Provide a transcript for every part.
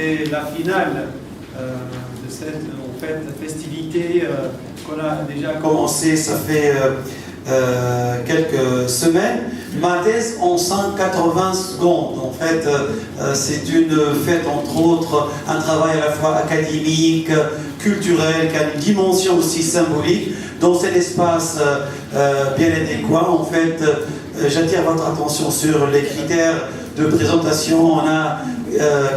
c'est la finale de cette en fait, festivité qu'on a déjà commencé, ça fait quelques semaines. Ma thèse en 180 secondes. En fait, c'est une fête, entre autres, un travail à la fois académique, culturel, qui a une dimension aussi symbolique. Dans cet espace bien adéquat, en fait, j'attire votre attention sur les critères de présentation. On a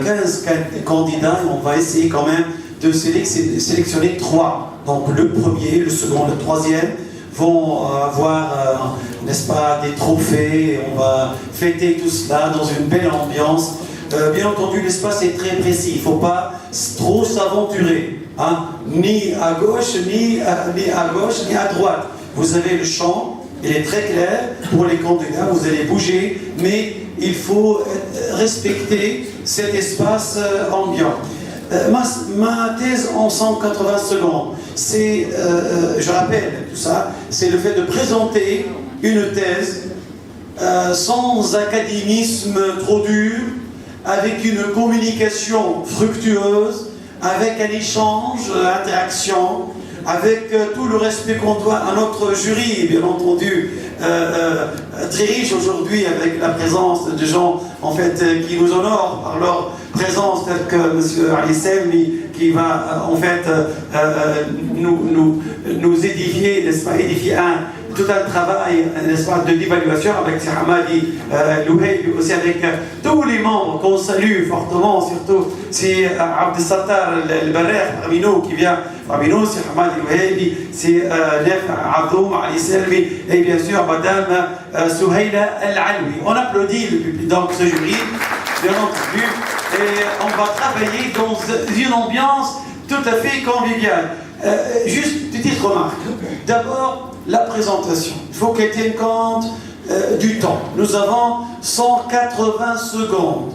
15 candidats et on va essayer quand même de sélectionner 3. Donc le premier, le second, le troisième vont avoir, n'est-ce pas, des trophées. Et on va fêter tout cela dans une belle ambiance. Bien entendu, l'espace est très précis. Il ne faut pas trop s'aventurer. Hein, ni à gauche, ni à gauche, ni à droite. Vous avez le champ, il est très clair pour les candidats, vous allez bouger, mais il faut respecter cet espace ambiant. Ma thèse en 180 secondes, c'est, je rappelle tout ça, c'est le fait de présenter une thèse sans académisme trop dur, avec une communication fructueuse, avec un échange, interaction, avec tout le respect qu'on doit à notre jury, bien entendu, très riche aujourd'hui avec la présence de gens en fait, qui nous honorent par leur présence, tel que M. Ali Selmi, qui va en fait nous édifier, n'est-ce pas, édifier tout un travail, n'est-ce pas, de l'évaluation avec Hamadi Louhey, aussi avec tous les membres qu'on salue fortement, surtout c'est Abdel Sattar El-Barrer parmi nous qui vient parmi nous, c'est Hamadi Louhey, c'est Nef Abdoum Ali Selmi et bien sûr Madame Souhaila El-Alwi. On applaudit le public, donc ce jury, bien entendu, et on va travailler dans une ambiance tout à fait conviviale. Juste petite remarque. D'abord, la présentation. Il faut qu'elle tienne compte du temps. Nous avons 180 secondes.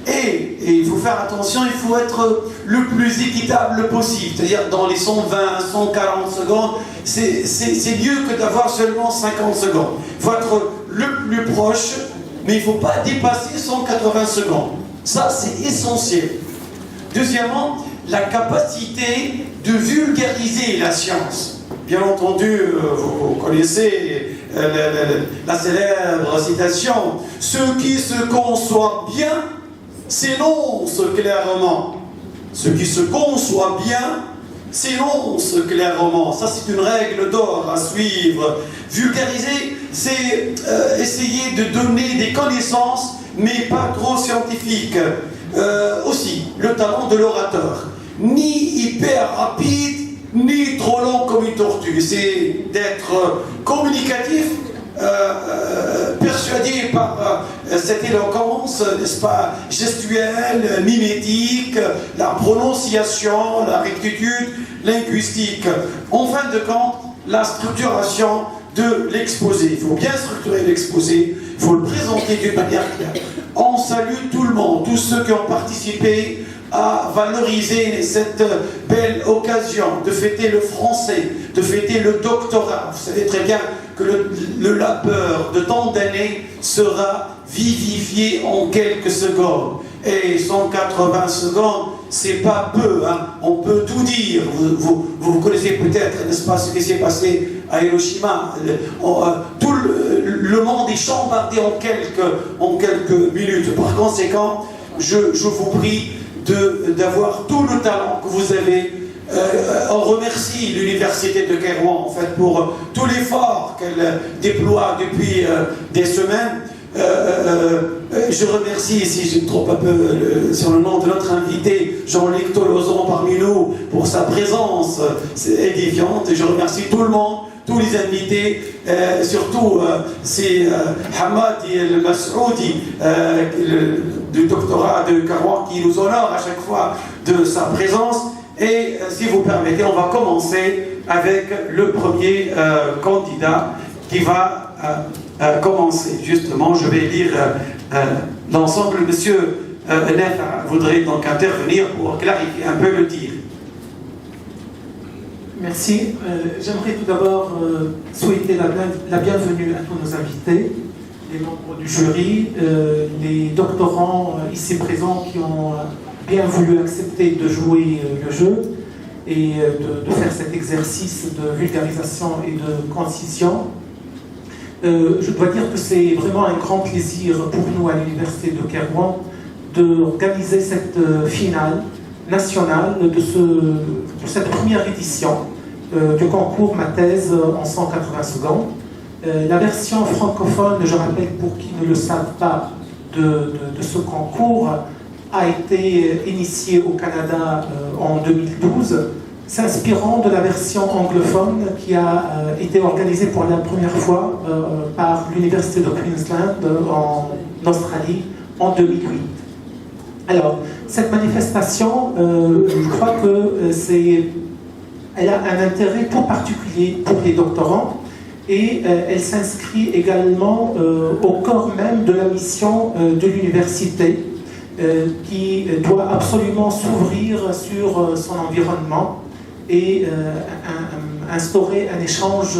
Et il faut faire attention, il faut être le plus équitable possible. C'est-à-dire dans les 120, 140 secondes, c'est mieux que d'avoir seulement 50 secondes. Il faut être le plus proche, mais il ne faut pas dépasser 180 secondes. Ça, c'est essentiel. Deuxièmement, la capacité de vulgariser la science. Bien entendu, vous connaissez la célèbre citation « Ce qui se conçoit bien s'énonce clairement. Ce qui se conçoit bien s'énonce clairement. » Ça, c'est une règle d'or à suivre. Vulgariser, c'est essayer de donner des connaissances, mais pas trop scientifiques. Aussi, le talent de l'orateur. Ni hyper rapide, ni trop long comme une tortue. C'est d'être communicatif, persuadé par cette éloquence, n'est-ce pas, gestuelle, mimétique, la prononciation, la rectitude linguistique. En fin de compte, la structuration de l'exposé. Il faut bien structurer l'exposé, il faut le présenter d'une manière claire. On salue tout le monde, tous ceux qui ont participé à valoriser cette belle occasion de fêter le français, de fêter le doctorat. Vous savez très bien que le labeur de tant d'années sera vivifié en quelques secondes. Et 180 secondes, c'est pas peu, hein. On peut tout dire. Vous connaissez peut-être, n'est-ce pas, ce qui s'est passé à Hiroshima. Tout le monde est chambardé en quelques minutes. Par conséquent, je vous prie d'avoir tout le talent que vous avez. On remercie l'Université de Kairouan en fait pour tout l'effort qu'elle déploie depuis des semaines. Je remercie, si je me trompe un peu sur le nom de notre invité, Jean-Luc Tolozon parmi nous pour sa présence édifiante. Je remercie tout le monde, tous les invités, surtout c'est Hamadi El-Mas'oudi du doctorat de Kairouan qui nous honore à chaque fois de sa présence. Et si vous permettez, on va commencer avec le premier candidat qui va commencer. Justement, je vais lire l'ensemble. Monsieur Nef voudrait donc intervenir pour clarifier un peu le tir. Merci. J'aimerais tout d'abord souhaiter la bienvenue à tous nos invités, les membres du jury, les doctorants ici présents qui ont bien voulu accepter de jouer le jeu et de faire cet exercice de vulgarisation et de concision. Je dois dire que c'est vraiment un grand plaisir pour nous à l'Université de Kairouan d'organiser cette finale nationale de cette première édition du concours Ma thèse en 180 secondes. La version francophone, je rappelle pour qui ne le savent pas, de ce concours a été initiée au Canada en 2012, s'inspirant de la version anglophone qui a été organisée pour la première fois par l'Université de Queensland en Australie en 2008. Alors, cette manifestation, je crois qu'elle a un intérêt tout particulier pour les doctorants et elle s'inscrit également au corps même de la mission de l'université qui doit absolument s'ouvrir sur son environnement et instaurer un échange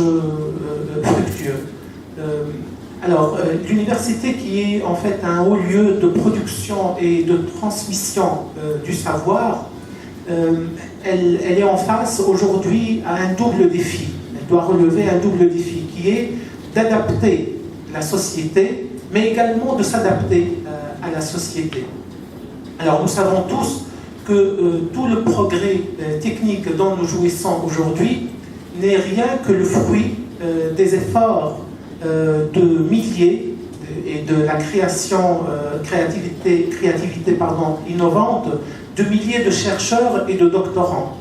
fructueux. Alors, l'université qui est en fait un haut lieu de production et de transmission du savoir, elle est en face aujourd'hui à un double défi. Elle doit relever un double défi qui est d'adapter la société, mais également de s'adapter à la société. Alors, nous savons tous que tout le progrès technique dont nous jouissons aujourd'hui n'est rien que le fruit des efforts de milliers et de la créativité innovante de milliers de chercheurs et de doctorants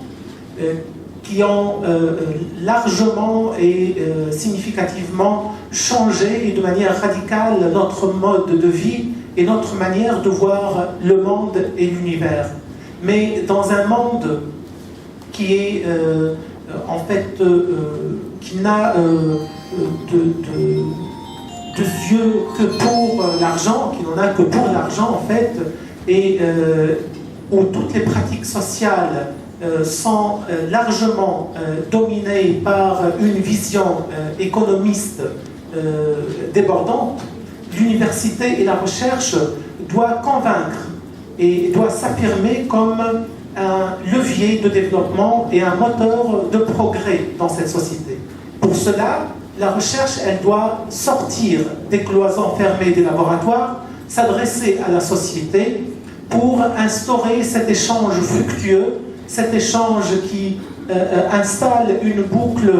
qui ont largement et significativement changé et de manière radicale notre mode de vie et notre manière de voir le monde et l'univers. Mais dans un monde qui est en fait qui n'a de yeux que pour l'argent, qui n'en a que pour l'argent en fait, et où toutes les pratiques sociales sont largement dominées par une vision économiste débordante, l'université et la recherche doivent convaincre et doit s'affirmer comme un levier de développement et un moteur de progrès dans cette société. Pour cela, la recherche, elle doit sortir des cloisons fermées des laboratoires, s'adresser à la société pour instaurer cet échange fructueux, cet échange qui installe une boucle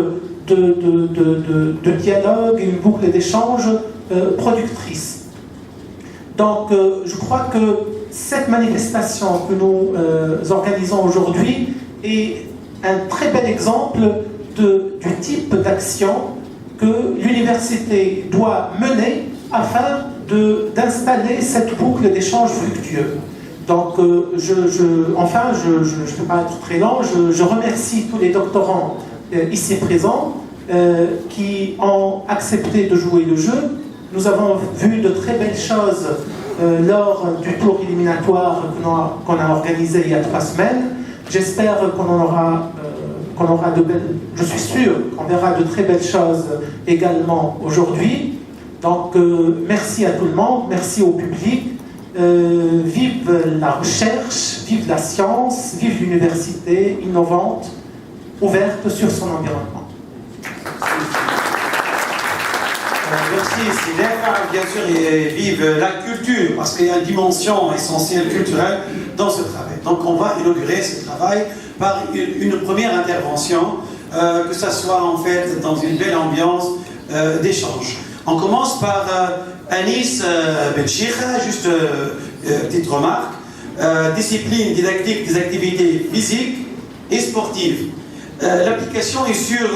de dialogue, une boucle d'échange productrice. Donc, je crois que cette manifestation que nous organisons aujourd'hui est un très bel exemple du type d'action que l'université doit mener afin d'installer cette boucle d'échange fructueux. Donc, je ne peux pas être très long, je remercie tous les doctorants ici présents qui ont accepté de jouer le jeu. Nous avons vu de très belles choses lors du tour éliminatoire qu'on a organisé il y a 3 semaines. J'espère qu'on aura de belles... Je suis sûr qu'on verra de très belles choses également aujourd'hui. Donc, merci à tout le monde, merci au public. Vive la recherche, vive la science, vive l'université innovante, ouverte sur son environnement. Merci Sylvain. Bien sûr, et vive la culture, parce qu'il y a une dimension essentielle culturelle dans ce travail. Donc on va inaugurer ce travail par une première intervention, que ce soit en fait dans une belle ambiance d'échange. On commence par Anis Benchikha, juste petite remarque, discipline didactique des activités physiques et sportives. L'application est sur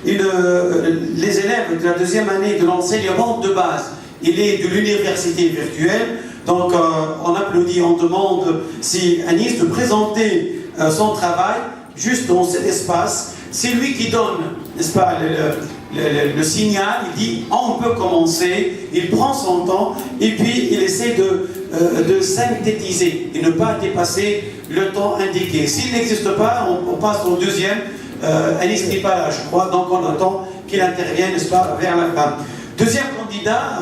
les élèves de la 2e année de l'enseignement de base. Il est de l'université virtuelle, donc on applaudit, on demande si Anis de présenter son travail juste dans cet espace. C'est lui qui donne, n'est-ce pas, le signal, il dit on peut commencer, il prend son temps et puis il essaie de synthétiser et ne pas dépasser le temps indiqué. S'il n'existe pas, on passe au deuxième. Anis n'est pas là, je crois, donc on attend qu'il intervienne, n'est-ce pas, vers la fin. Deuxième candidat,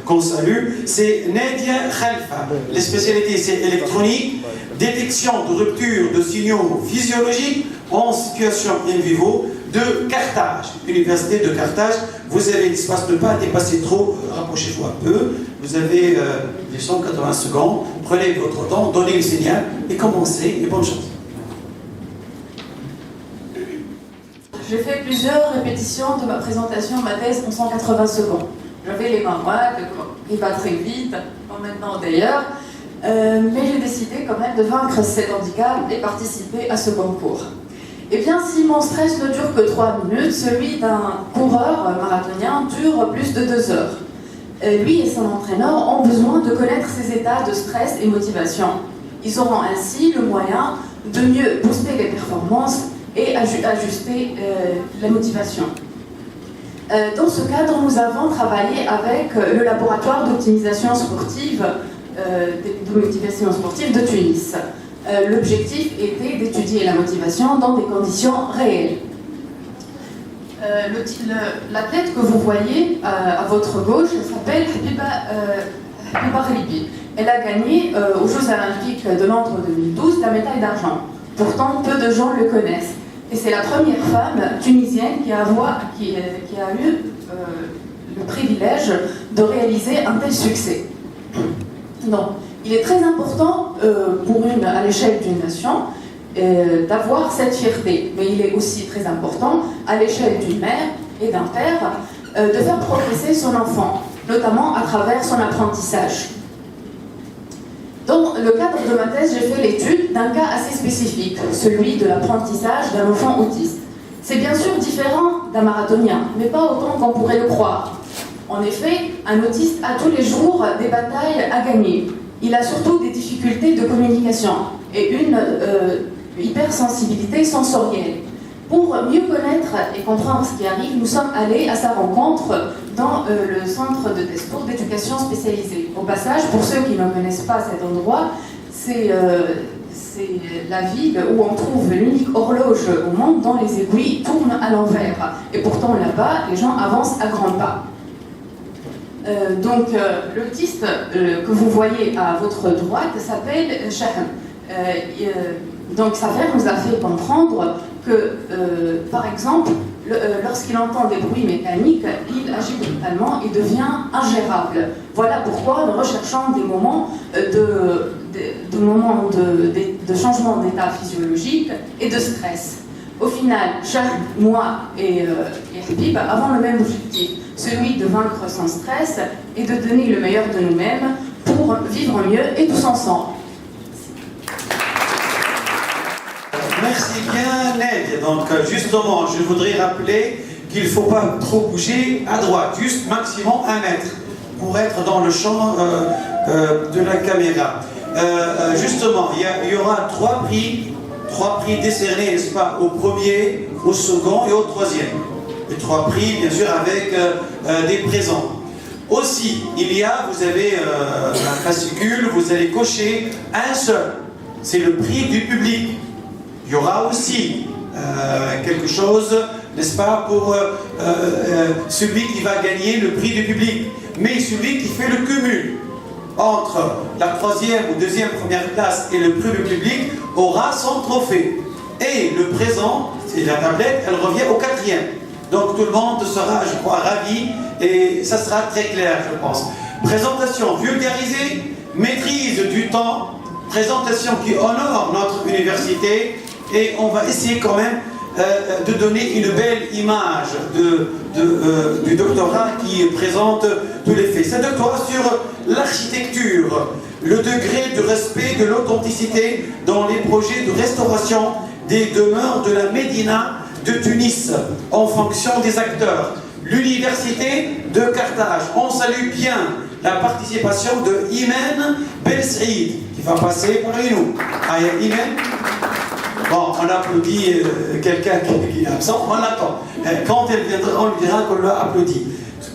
qu'on salue, c'est Nadia Khalfa. Les spécialités, c'est électronique, détection de rupture de signaux physiologiques en situation in vivo de Carthage, Université de Carthage. Vous avez l'espace de ne pas dépasser trop, rapprochez-vous un peu. Vous avez les 180 secondes, prenez votre temps, donnez le signal et commencez, et bonne chance. J'ai fait plusieurs répétitions de ma présentation, ma thèse en 180 secondes. J'avais les mains moites, et pas très vite, comme maintenant d'ailleurs, mais j'ai décidé quand même de vaincre cet handicap et participer à ce concours. Eh bien, si mon stress ne dure que 3 minutes, celui d'un coureur marathonien dure plus de 2 heures. Lui et son entraîneur ont besoin de connaître ces états de stress et motivation. Ils auront ainsi le moyen de mieux booster les performances et ajuster la motivation. Dans ce cadre, nous avons travaillé avec le laboratoire d'optimisation sportive de Tunis. L'objectif était d'étudier la motivation dans des conditions réelles. L'athlète que vous voyez à votre gauche s'appelle Habiba Ghalibi. Elle a gagné aux Jeux Olympiques de Londres 2012 la médaille d'argent. Pourtant, peu de gens le connaissent. Et c'est la première femme tunisienne qui a eu le privilège de réaliser un tel succès. Donc, il est très important à l'échelle d'une nation d'avoir cette fierté. Mais il est aussi très important à l'échelle d'une mère et d'un père de faire progresser son enfant, notamment à travers son apprentissage. Dans le cadre de ma thèse, j'ai fait l'étude d'un cas assez spécifique, celui de l'apprentissage d'un enfant autiste. C'est bien sûr différent d'un marathonien, mais pas autant qu'on pourrait le croire. En effet, un autiste a tous les jours des batailles à gagner. Il a surtout des difficultés de communication et une hypersensibilité sensorielle. Pour mieux connaître et comprendre ce qui arrive, nous sommes allés à sa rencontre dans le centre de Destour d'éducation spécialisée. Au passage, pour ceux qui ne connaissent pas cet endroit, c'est la ville où on trouve l'unique horloge au monde dont les aiguilles tournent à l'envers. Et pourtant là-bas, les gens avancent à grands pas. L'autiste que vous voyez à votre droite s'appelle Shahan. Donc sa mère nous a fait comprendre que, par exemple, lorsqu'il entend des bruits mécaniques, il agit brutalement et devient ingérable. Voilà pourquoi nous recherchons des moments de changement d'état physiologique et de stress. Au final, Charles, moi et Habib avons le même objectif, celui de vaincre son stress et de donner le meilleur de nous-mêmes pour vivre mieux et tous ensemble. Merci bien, Ned. Donc, justement, je voudrais rappeler qu'il ne faut pas trop bouger à droite, juste maximum 1 mètre, pour être dans le champ de la caméra. Justement, il y aura 3 prix décernés, n'est-ce pas, au premier, au second et au troisième. Les 3 prix, bien sûr, avec des présents. Aussi, vous avez un fascicule, vous allez cocher un seul. C'est le prix du public. Il y aura aussi quelque chose, n'est-ce pas, pour celui qui va gagner le prix du public. Mais celui qui fait le cumul entre la 3e ou 2e première place et le prix du public aura son trophée. Et le présent, c'est la tablette, elle revient au 4e. Donc tout le monde sera, je crois, ravi et ça sera très clair, je pense. Présentation vulgarisée, maîtrise du temps, présentation qui honore notre université. Et on va essayer quand même de donner une belle image du doctorat qui présente tous les faits. C'est un doctorat sur l'architecture, le degré de respect de l'authenticité dans les projets de restauration des demeures de la Médina de Tunis en fonction des acteurs. L'université de Carthage. On salue bien la participation de Imen Belsaïd qui va passer par nous. Imen. Bon, on applaudit quelqu'un qui est absent, on l'attend. Quand elle viendra, on lui dira qu'on l'a applaudi.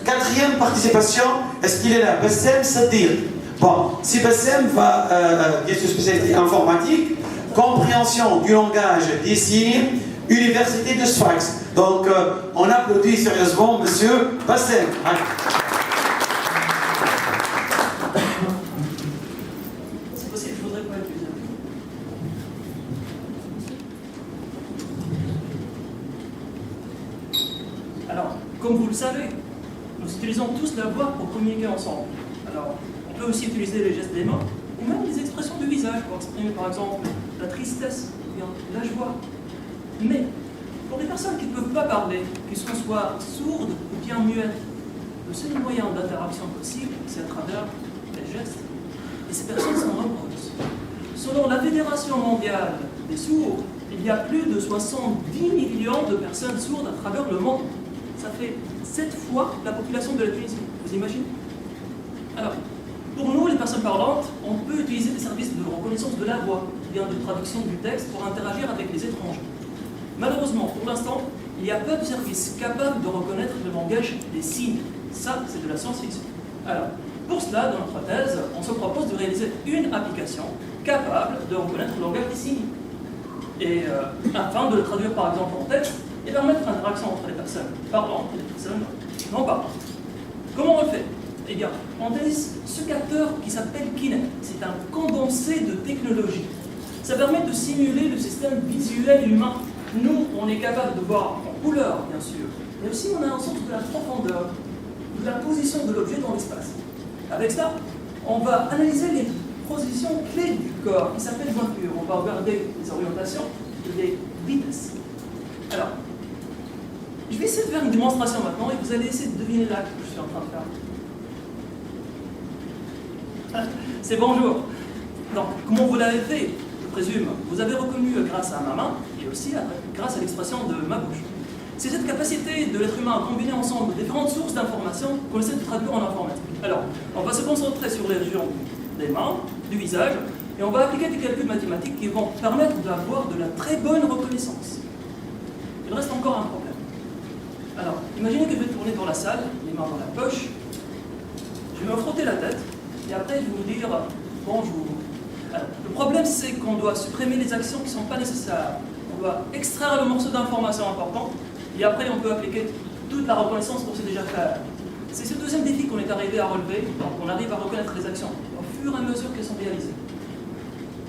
4e participation, est-ce qu'il est là? Bassem Sadir. Bon, si Bassem va, bien sûr, spécialité informatique, compréhension du langage des signes, Université de Sfax. Donc, on applaudit sérieusement Monsieur Bassem. Comme vous le savez, nous utilisons tous la voix pour communiquer ensemble. Alors, on peut aussi utiliser les gestes des mains, ou même les expressions du visage pour exprimer par exemple la tristesse, ou bien la joie. Mais, pour les personnes qui ne peuvent pas parler, qu'ils soient sourdes ou bien muettes, le seul moyen d'interaction possible, c'est à travers les gestes. Et ces personnes sont nombreuses. Selon la Fédération mondiale des sourds, il y a plus de 70 millions de personnes sourdes à travers le monde. Ça fait 7 fois la population de la Tunisie. Vous imaginez? Alors, pour nous, les personnes parlantes, on peut utiliser des services de reconnaissance de la voix, bien de traduction du texte pour interagir avec les étrangers. Malheureusement, pour l'instant, il y a peu de services capables de reconnaître le langage des signes. Ça, c'est de la science-fiction. Alors, pour cela, dans notre thèse, on se propose de réaliser une application capable de reconnaître le langage des signes. Et afin de le traduire par exemple en texte et permettre l'interaction entre les personnes parlantes et les personnes non parlantes. Comment on le fait? Eh bien, on utilise ce capteur qui s'appelle Kinect. C'est un condensé de technologie. Ça permet de simuler le système visuel humain. Nous, on est capable de voir en couleur, bien sûr, mais aussi on a un sens de la profondeur, de la position de l'objet dans l'espace. Avec ça, on va analyser les positions clés du corps qui s'appellent jointures. On va regarder les orientations et les vitesses. Alors, je vais essayer de faire une démonstration maintenant et vous allez essayer de deviner l'acte que je suis en train de faire. C'est bonjour. Donc, comment vous l'avez fait, je présume? Vous avez reconnu grâce à ma main et aussi grâce à l'expression de ma bouche. C'est cette capacité de l'être humain à combiner ensemble différentes sources d'informations qu'on essaie de traduire en informatique. Alors, on va se concentrer sur les régions des mains, du visage, et on va appliquer des calculs mathématiques qui vont permettre d'avoir de la très bonne reconnaissance. Il reste encore un problème. Alors, imaginez que je vais tourner dans la salle, les mains dans la poche, je vais me frotter la tête, et après je vais vous dire bonjour. Alors, le problème c'est qu'on doit supprimer les actions qui ne sont pas nécessaires. On doit extraire le morceau d'information important, et après on peut appliquer toute la reconnaissance pour ce déjà faire. C'est ce deuxième défi qu'on est arrivé à relever, donc on arrive à reconnaître les actions au fur et à mesure qu'elles sont réalisées.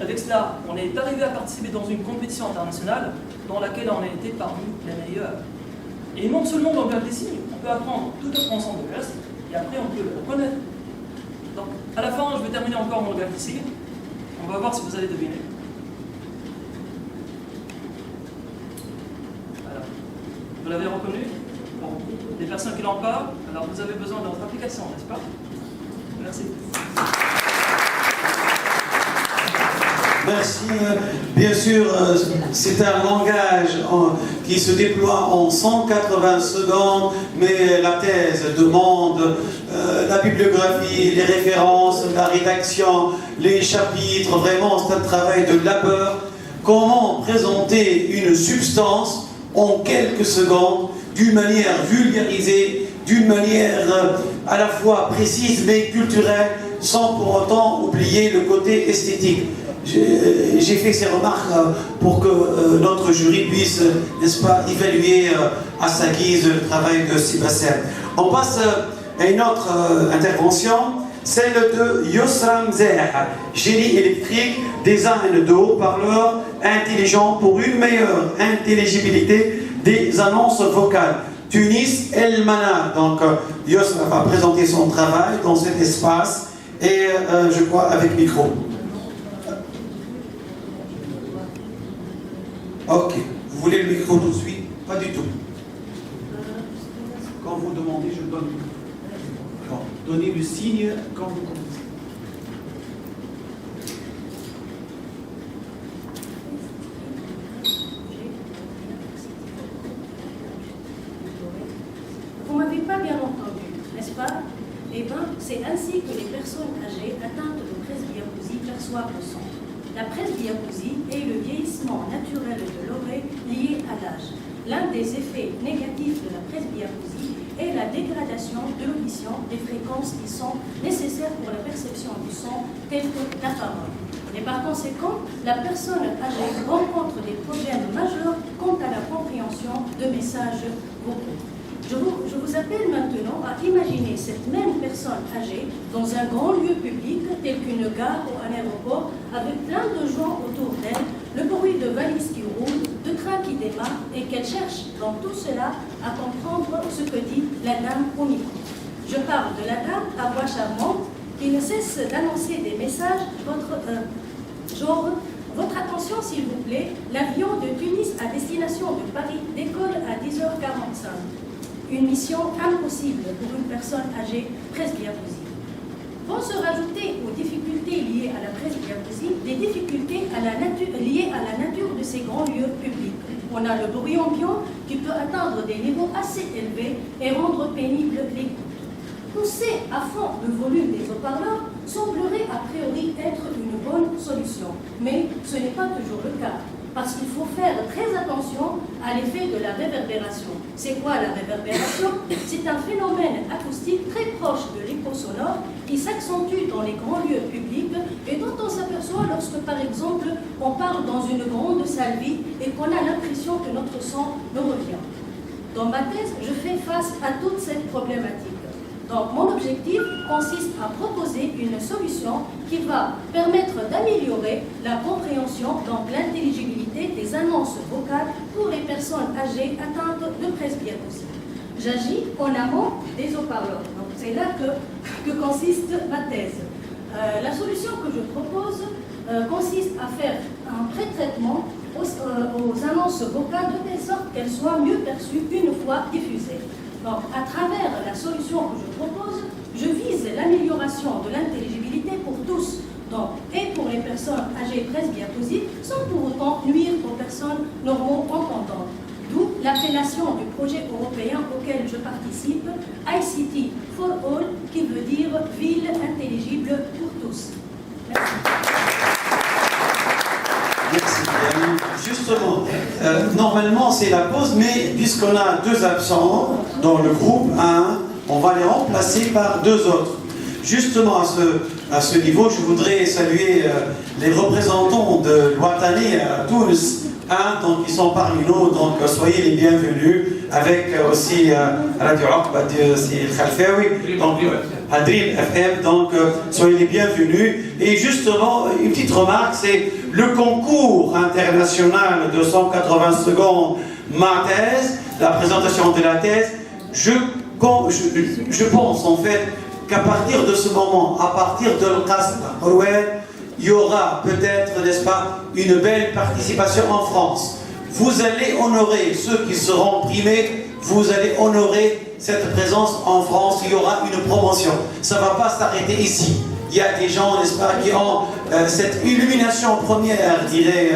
Avec cela, on est arrivé à participer dans une compétition internationale dans laquelle on a été parmi les meilleurs. Et non seulement dans le langage des signes, on peut apprendre tout autre ensemble de gestes, et après on peut le reconnaître. Donc, à la fin, je vais terminer encore mon langage des signes. On va voir si vous allez deviner. Alors, vous l'avez reconnu? Bon, les personnes qui l'ont pas, alors vous avez besoin de notre application, n'est-ce pas? Merci. Merci. Bien sûr, c'est un langage qui se déploie en 180 secondes, mais la thèse demande la bibliographie, les références, la rédaction, les chapitres. Vraiment, c'est un travail de labeur. Comment présenter une substance en quelques secondes, d'une manière vulgarisée, d'une manière à la fois précise mais culturelle, sans pour autant oublier le côté esthétique. J'ai fait ces remarques pour que notre jury puisse, n'est-ce pas, évaluer à sa guise le travail de Sébastien. On passe à une autre intervention, celle de Yousra Mzeh, génie électrique, design de haut-parleurs intelligents pour une meilleure intelligibilité des annonces vocales. Tunis El Mana. Donc Yousra va présenter son travail dans cet espace et je crois avec micro. Ok, vous voulez le micro tout de suite? Pas du tout. Quand vous demandez, je donne le micro. Bon, donnez le signe quand vous commencez. Vous ne m'avez pas bien entendu, n'est-ce pas? Eh bien, c'est ainsi que les personnes âgées atteintes de presbyacousie perçoivent le son. La presbyacousie est le vieillissement naturel de l'oreille lié à l'âge. L'un des effets négatifs de la presbyacousie est la dégradation de l'audition des fréquences qui sont nécessaires pour la perception du son, tel que la parole. Et par conséquent, la personne âgée rencontre des problèmes majeurs quant à la compréhension de messages vocaux. Je vous appelle maintenant à imaginer cette même personne âgée dans un grand lieu public tel qu'une gare ou un aéroport avec plein de gens autour d'elle, le bruit de valises qui roulent, de trains qui cinéma et qu'elle cherche dans tout cela à comprendre ce que dit la dame au micro. Je parle de la dame à voix charmante qui ne cesse d'annoncer des messages genre « Votre attention s'il vous plaît, l'avion de Tunis à destination de Paris décolle à 10h45. Une mission impossible pour une personne âgée presbyacousie. » Vont se rajouter aux difficultés liées à la presbyacousie des difficultés liées à la nature de ces grands lieux publics. On a le bruit ambiant qui peut atteindre des niveaux assez élevés et rendre pénible l'écoute. Pousser à fond le volume des haut-parleurs semblerait a priori être une bonne solution, mais ce n'est pas toujours le cas, parce qu'il faut faire très attention à l'effet de la réverbération. C'est quoi la réverbération? C'est un phénomène acoustique très proche de l'écho sonore qui s'accentue dans les grands lieux publics et dont on s'aperçoit lorsque, par exemple, on parle dans une grande salle vide et qu'on a l'impression que notre son nous revient. Dans ma thèse, je fais face à toute cette problématique. Donc, mon objectif consiste à proposer une solution qui va permettre d'améliorer la compréhension, donc l'intelligibilité des annonces vocales pour les personnes âgées atteintes de presbyacousie. J'agis en amont des haut-parleurs. Donc, c'est là que consiste ma thèse. La solution que je propose consiste à faire un pré-traitement aux annonces vocales de telle sorte qu'elles soient mieux perçues une fois diffusées. Donc, à travers la solution que je propose, je vise l'amélioration de l'intelligibilité pour tous, donc, et pour les personnes âgées presbyacousiques, sans pour autant nuire aux personnes normo-entendantes. D'où l'appellation du projet européen auquel je participe, ICT for All, qui veut dire ville intelligible pour tous. Merci. Merci bien. Justement, normalement c'est la pause, mais puisqu'on a 2 absents dans le groupe 1, on va les remplacer par 2 autres. Justement à ce niveau, je voudrais saluer les représentants de l'Ouattani à Tunis, donc ils sont parmi nous, donc soyez les bienvenus, avec aussi Radio Aqba de Khalfaoui, donc Adrib FM, donc soyez les bienvenus. Et justement, une petite remarque, c'est le concours international de 180 secondes, ma thèse, la présentation de la thèse. Je pense en fait qu'à partir de ce moment, à partir de l'Qasd il y aura peut-être, n'est-ce pas, une belle participation en France. Vous allez honorer ceux qui seront primés, vous allez honorer cette présence en France, il y aura une promotion. Ça ne va pas s'arrêter ici. Il y a des gens, n'est-ce pas, qui ont cette illumination première, dirait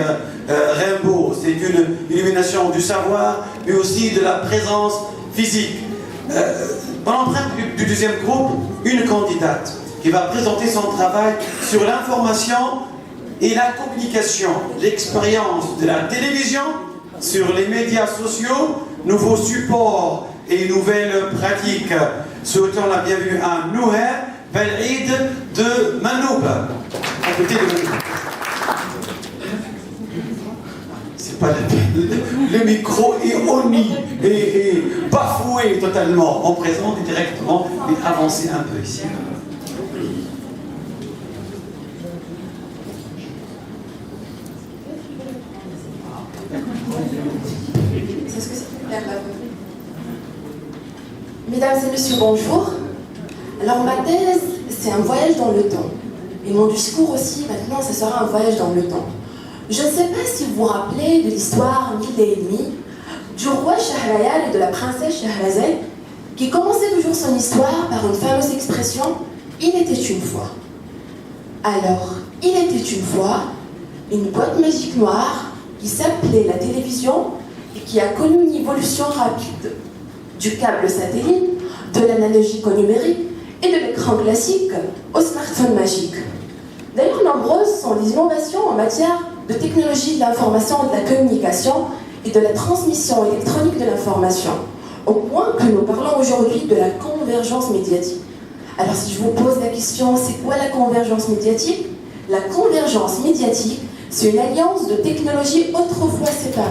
Rimbaud. C'est une illumination du savoir, mais aussi de la présence physique. Dans l'empreinte du deuxième groupe, une candidate qui va présenter son travail sur l'information et la communication, l'expérience de la télévision sur les médias sociaux, nouveaux supports et nouvelles pratiques. Souhaitons la bienvenue à Nouher Bel'id de Manoub, à côté de Manoub. C'est pas le micro est honni et bafoué totalement. On présente directement et avancez un peu ici. Mesdames et messieurs, bonjour. Alors ma thèse, c'est un voyage dans le temps. Et mon discours aussi, maintenant, ce sera un voyage dans le temps. Je ne sais pas si vous vous rappelez de l'histoire Mille et demi du roi Shahrayar et de la princesse Shahrazad, qui commençait toujours son histoire par une fameuse expression « Il était une fois ». Alors, il était une fois une boîte magique noire qui s'appelait la télévision et qui a connu une évolution rapide du câble satellite, de l'analogique au numérique et de l'écran classique au smartphone magique. D'ailleurs, nombreuses sont les innovations en matière de technologie de l'information et de la communication et de la transmission électronique de l'information, au point que nous parlons aujourd'hui de la convergence médiatique. Alors si je vous pose la question, c'est quoi la convergence médiatique? La convergence médiatique, c'est une alliance de technologies autrefois séparées.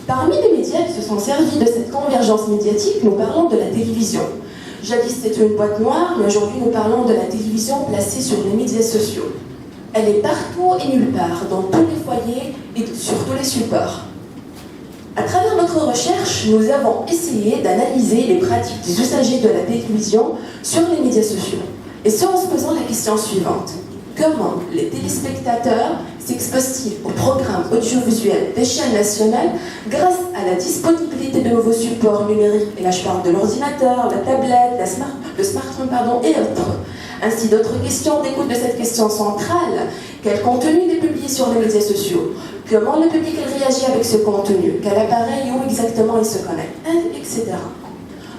Parmi les médias qui se sont servis de cette convergence médiatique, nous parlons de la télévision. Jadis c'était une boîte noire, mais aujourd'hui nous parlons de la télévision placée sur les médias sociaux. Elle est partout et nulle part, dans tous les foyers et sur tous les supports. notre recherche, nous avons essayé d'analyser les pratiques des usagers de la télévision sur les médias sociaux. Et ce en se posant la question suivante. Comment les téléspectateurs s'exposent-ils aux programmes audiovisuels des chaînes nationales grâce à la disponibilité de nouveaux supports numériques? Et là, je parle de l'ordinateur, la tablette, le smartphone, et autres. Ainsi, d'autres questions découlent de cette question centrale. Quel contenu est publié sur les médias sociaux? Comment le public réagit avec ce contenu? Quel appareil, où exactement il se connecte, etc.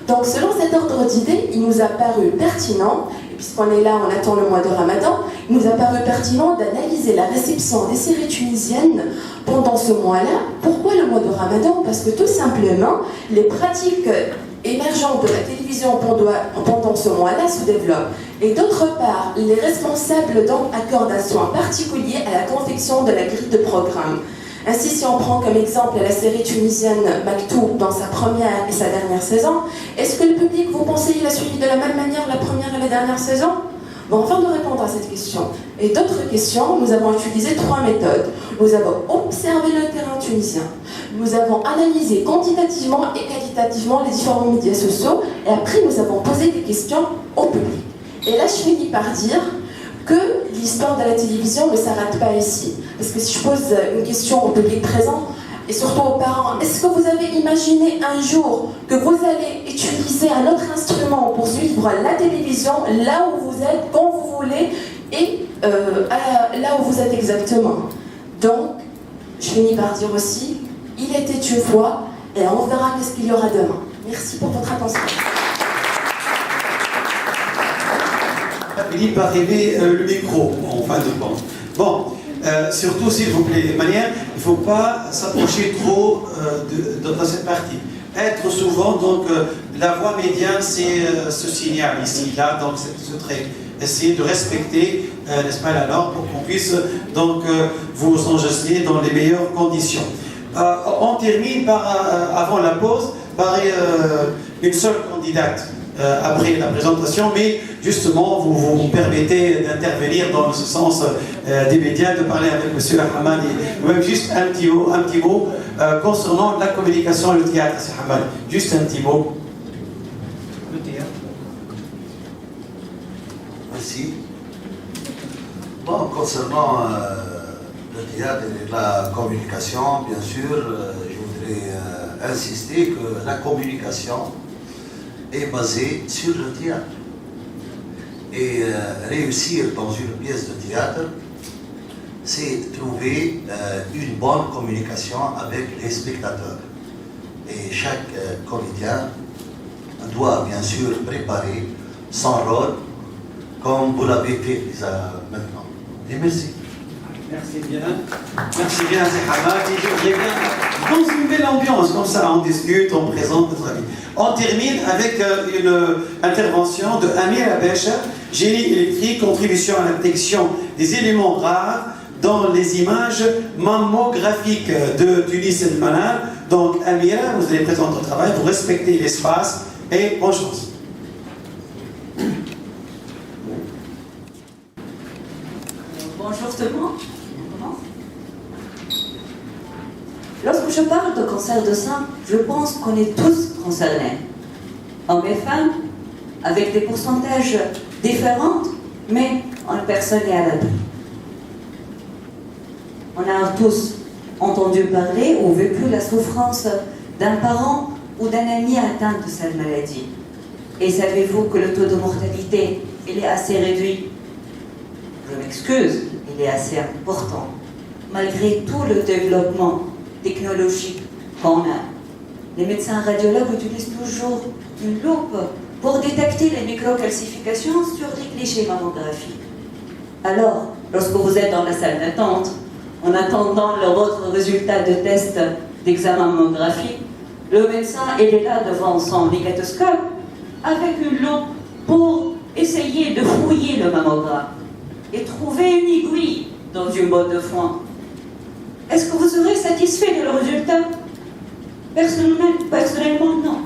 Donc, selon cet ordre d'idées, il nous a paru pertinent, et puisqu'on est là, on attend le mois de Ramadan, il nous a paru pertinent d'analyser la réception des séries tunisiennes pendant ce mois-là. Pourquoi le mois de Ramadan? Parce que tout simplement, les pratiques émergentes de la télévision pendant ce mois-là se développent. Et d'autre part, les responsables donc accordent un soin particulier à la confection de la grille de programme. Ainsi, si on prend comme exemple la série tunisienne Maktoub dans sa première et sa dernière saison, est-ce que le public, vous pensez, il a suivi de la même manière la première et la dernière saison? Bon, afin de répondre à cette question et d'autres questions, nous avons utilisé 3 méthodes. Nous avons observé le terrain tunisien, nous avons analysé quantitativement et qualitativement les différents médias sociaux, et après nous avons posé des questions au public. Et là, je finis par dire que l'histoire de la télévision ne s'arrête pas ici. Parce que si je pose une question au public présent, et surtout aux parents, est-ce que vous avez imaginé un jour que vous allez utiliser un autre instrument pour suivre la télévision là où vous êtes, quand vous voulez, et là où vous êtes exactement? Donc, je finis par dire aussi, il était une fois, et on verra qu'est-ce qu'il y aura demain. Merci pour votre attention. Il va arriver le micro, en fin de compte. Bon, surtout, s'il vous plaît, manière, il ne faut pas s'approcher trop dans cette partie. Être souvent, donc, la voix médiane, c'est ce signal ici, là, donc ce trait. Essayez de respecter, n'est-ce pas, la norme pour qu'on puisse, donc, vous enregistrer dans les meilleures conditions. On termine avant la pause par une seule candidate. Après la présentation, mais justement, vous permettez d'intervenir dans ce sens des médias, de parler avec M. Hamadi, ou même juste un petit mot concernant la communication et le théâtre, M. Hamadi. Juste un petit mot. Le théâtre. Merci. Bon, concernant le théâtre et la communication, bien sûr, je voudrais insister que la communication est basée sur le théâtre. Et réussir dans une pièce de théâtre, c'est trouver une bonne communication avec les spectateurs. Et chaque comédien doit bien sûr préparer son rôle comme vous l'avez fait maintenant. Et merci. Merci bien. Merci bien, Hamadi. Dans une belle ambiance, comme ça, on discute, on présente notre avis. On termine avec une intervention de Amir Abecha, génie électrique, contribution à la détection des éléments rares dans les images mammographiques de Tunis El Manal. Donc, Amira, vous allez présenter votre travail, vous respectez l'espace et bonne chance. Bonjour tout le monde. On commence. Lorsque je parle de cancer de sein, je pense qu'on est tous concernés. Hommes et femmes, avec des pourcentages différents, mais personne n'est à l'abri. On a tous entendu parler ou vécu la souffrance d'un parent ou d'un ami atteint de cette maladie. Et savez-vous que le taux de mortalité, il est assez réduit? Je m'excuse, il est assez important. Malgré tout le développement technologique qu'on a, les médecins radiologues utilisent toujours une loupe pour détecter les microcalcifications sur les clichés mammographiques. Alors, lorsque vous êtes dans la salle d'attente, en attendant votre résultat de test d'examen mammographique, le médecin il est là devant son ligatoscope avec une loupe pour essayer de fouiller le mammogramme et trouver une aiguille dans une botte de foin. Est-ce que vous serez satisfait de le résultat? Personnellement, non.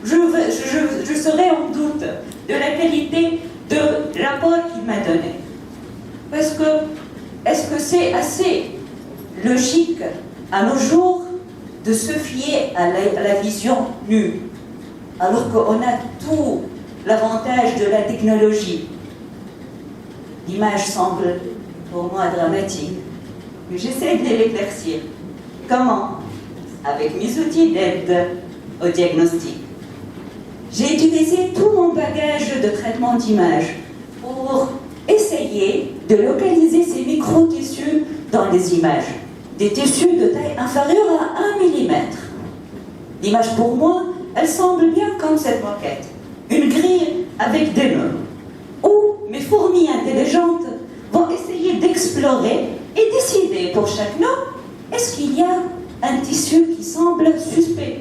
Je serai en doute de la qualité de rapport qu'il m'a donné. Parce que, est-ce que c'est assez logique à nos jours de se fier à la vision nue, alors qu'on a tout l'avantage de la technologie. L'image semble pour moi dramatique, mais j'essaie de l'éclaircir. Comment? Avec mes outils d'aide au diagnostic. J'ai utilisé tout mon bagage de traitement d'image pour essayer de localiser ces micro-tissus dans les images. Des tissus de taille inférieure à 1 mm. L'image pour moi, elle semble bien comme cette moquette. Une grille avec des nœuds. Où mes fourmis intelligentes vont essayer d'explorer et décider pour chaque nœud, est-ce qu'il y a un tissu qui semble suspect?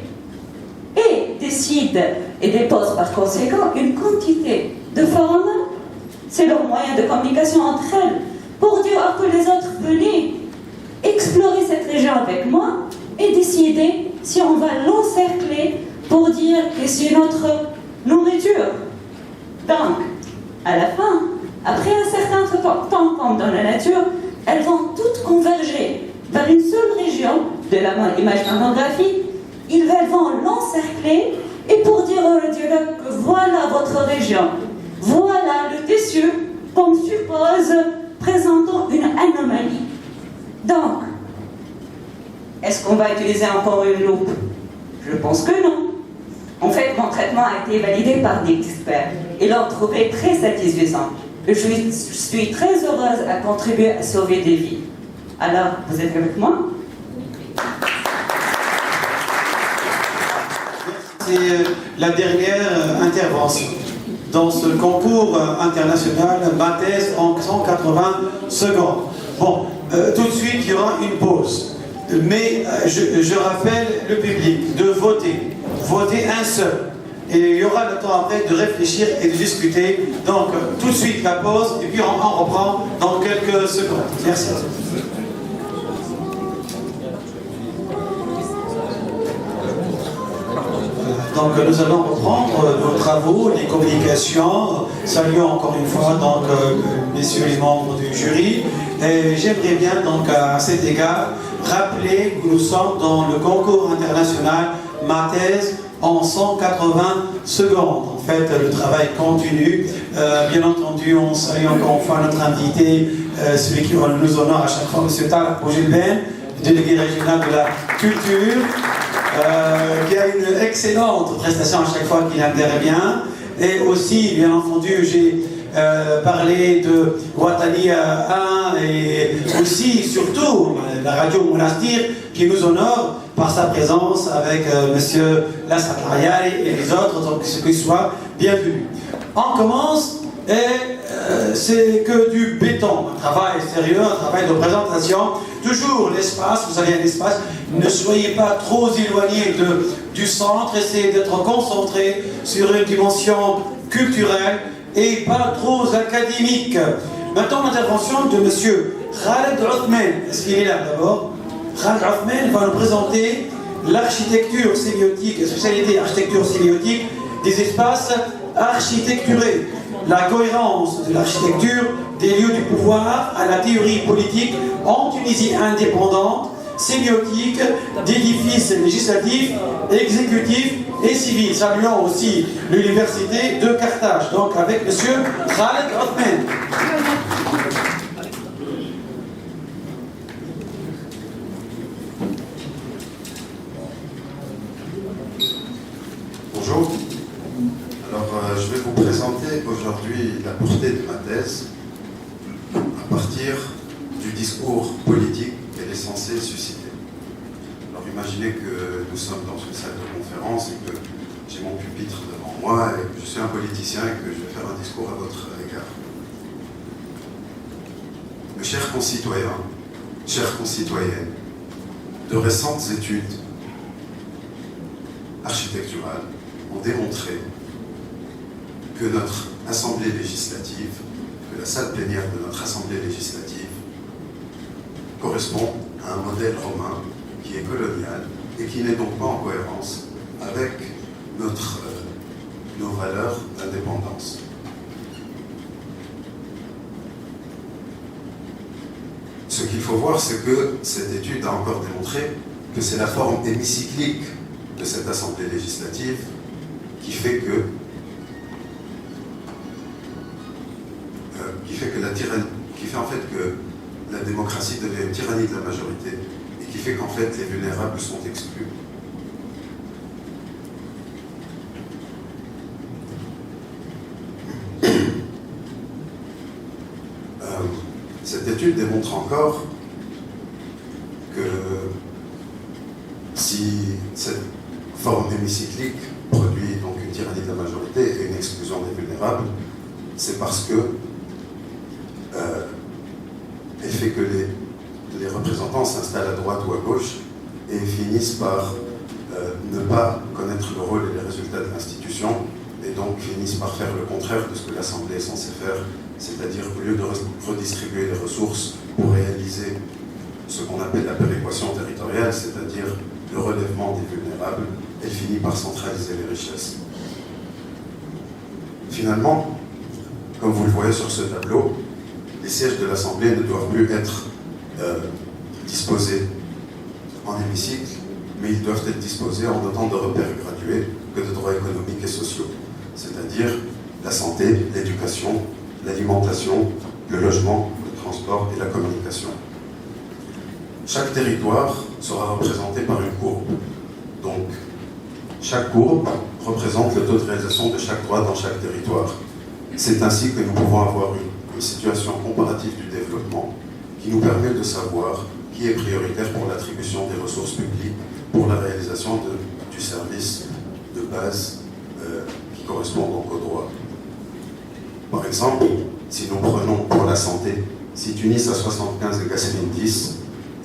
Et décident et déposent par conséquent une quantité de formes. C'est leur moyen de communication entre elles pour dire à que les autres venez explorer cette région avec moi et décider si on va l'encercler pour dire que c'est notre nourriture. Donc, à la fin, après un certain temps comme dans la nature, elles vont toutes converger vers une seule région de l'image mammographique. Elles vont l'encercler et pour dire au radiologue que voilà votre région, voilà le tissu qu'on suppose présentant une anomalie. Donc, est-ce qu'on va utiliser encore une loupe? Je pense que non. En fait, mon traitement a été validé par des experts et l'ont trouvé très satisfaisant. Je suis très heureuse à contribuer à sauver des vies. Alors, vous êtes avec moi? C'est la dernière intervention dans ce concours international Mathèse en 180 secondes. Bon, tout de suite, il y aura une pause. Mais je rappelle le public de voter. Voter un seul. Et il y aura le temps après de réfléchir et de discuter. Donc, tout de suite, la pause, et puis on reprend dans quelques secondes. Merci. Donc nous allons reprendre nos travaux, les communications. Saluons encore une fois donc, messieurs les membres du jury. Et j'aimerais bien donc à cet égard rappeler que nous sommes dans le concours international Mathèse en 180 secondes. En fait, le travail continue. Bien entendu, on salue encore une fois notre invité, celui qui nous honore à chaque fois, M. Talak Boujilben, délégué régional de la culture. Qui a une excellente prestation à chaque fois qu'il intervient. Et aussi, bien entendu, j'ai parlé de Ouattani 1 et aussi, surtout, la radio Monastir qui nous honore par sa présence avec M. Lassakarial et les autres, donc qu'ils soient bienvenus. On commence et c'est que du béton, un travail sérieux, un travail de présentation. Toujours l'espace, vous avez un espace, ne soyez pas trop éloignés du centre, essayez d'être concentrés sur une dimension culturelle et pas trop académique. Maintenant, l'intervention de M. Khaled Othman. Est-ce qu'il est là d'abord? Khaled Othman va nous présenter l'architecture sémiotique, la spécialité architecture sémiotique des espaces architecturés. La cohérence de l'architecture des lieux du pouvoir à la théorie politique en Tunisie indépendante, sémiotique, d'édifices législatifs, exécutifs et civils. Saluons aussi l'université de Carthage, donc avec M. Khaled Othman. Bonjour. Alors, je vais vous présenter aujourd'hui la portée de ma thèse à partir du discours politique qu'elle est censée susciter. Alors, imaginez que nous sommes dans une salle de conférence et que j'ai mon pupitre devant moi et que je suis un politicien et que je vais faire un discours à votre égard. Mes chers concitoyens, chères concitoyennes, de récentes études architecturales ont démontré que notre assemblée législative, que la salle plénière de notre assemblée législative correspond à un modèle romain qui est colonial et qui n'est donc pas en cohérence avec nos valeurs d'indépendance. Ce qu'il faut voir, c'est que cette étude a encore démontré que c'est la forme hémicyclique de cette assemblée législative qui fait que en fait que la démocratie devient une tyrannie de la majorité et qui fait qu'en fait les vulnérables sont exclus. Cette étude démontre encore que si cette forme hémicyclique produit donc une tyrannie de la majorité et une exclusion des vulnérables, c'est parce que elle fait que les représentants s'installent à droite ou à gauche et finissent par ne pas connaître le rôle et les résultats de l'institution et donc finissent par faire le contraire de ce que l'Assemblée est censée faire, c'est-à-dire au lieu de redistribuer les ressources pour réaliser ce qu'on appelle la péréquation territoriale, c'est-à-dire le relèvement des vulnérables, elle finit par centraliser les richesses. Finalement, comme vous le voyez sur ce tableau, les sièges de l'Assemblée ne doivent plus être disposés en hémicycle, mais ils doivent être disposés en autant de repères gradués que de droits économiques et sociaux, c'est-à-dire la santé, l'éducation, l'alimentation, le logement, le transport et la communication. Chaque territoire sera représenté par une courbe. Donc, chaque courbe représente le taux de réalisation de chaque droit dans chaque territoire. C'est ainsi que nous pouvons avoir une situation comparative du développement qui nous permet de savoir qui est prioritaire pour l'attribution des ressources publiques pour la réalisation du service de base qui correspond donc aux droits. Par exemple, si nous prenons pour la santé, si Tunis a 75 et Gassène 10,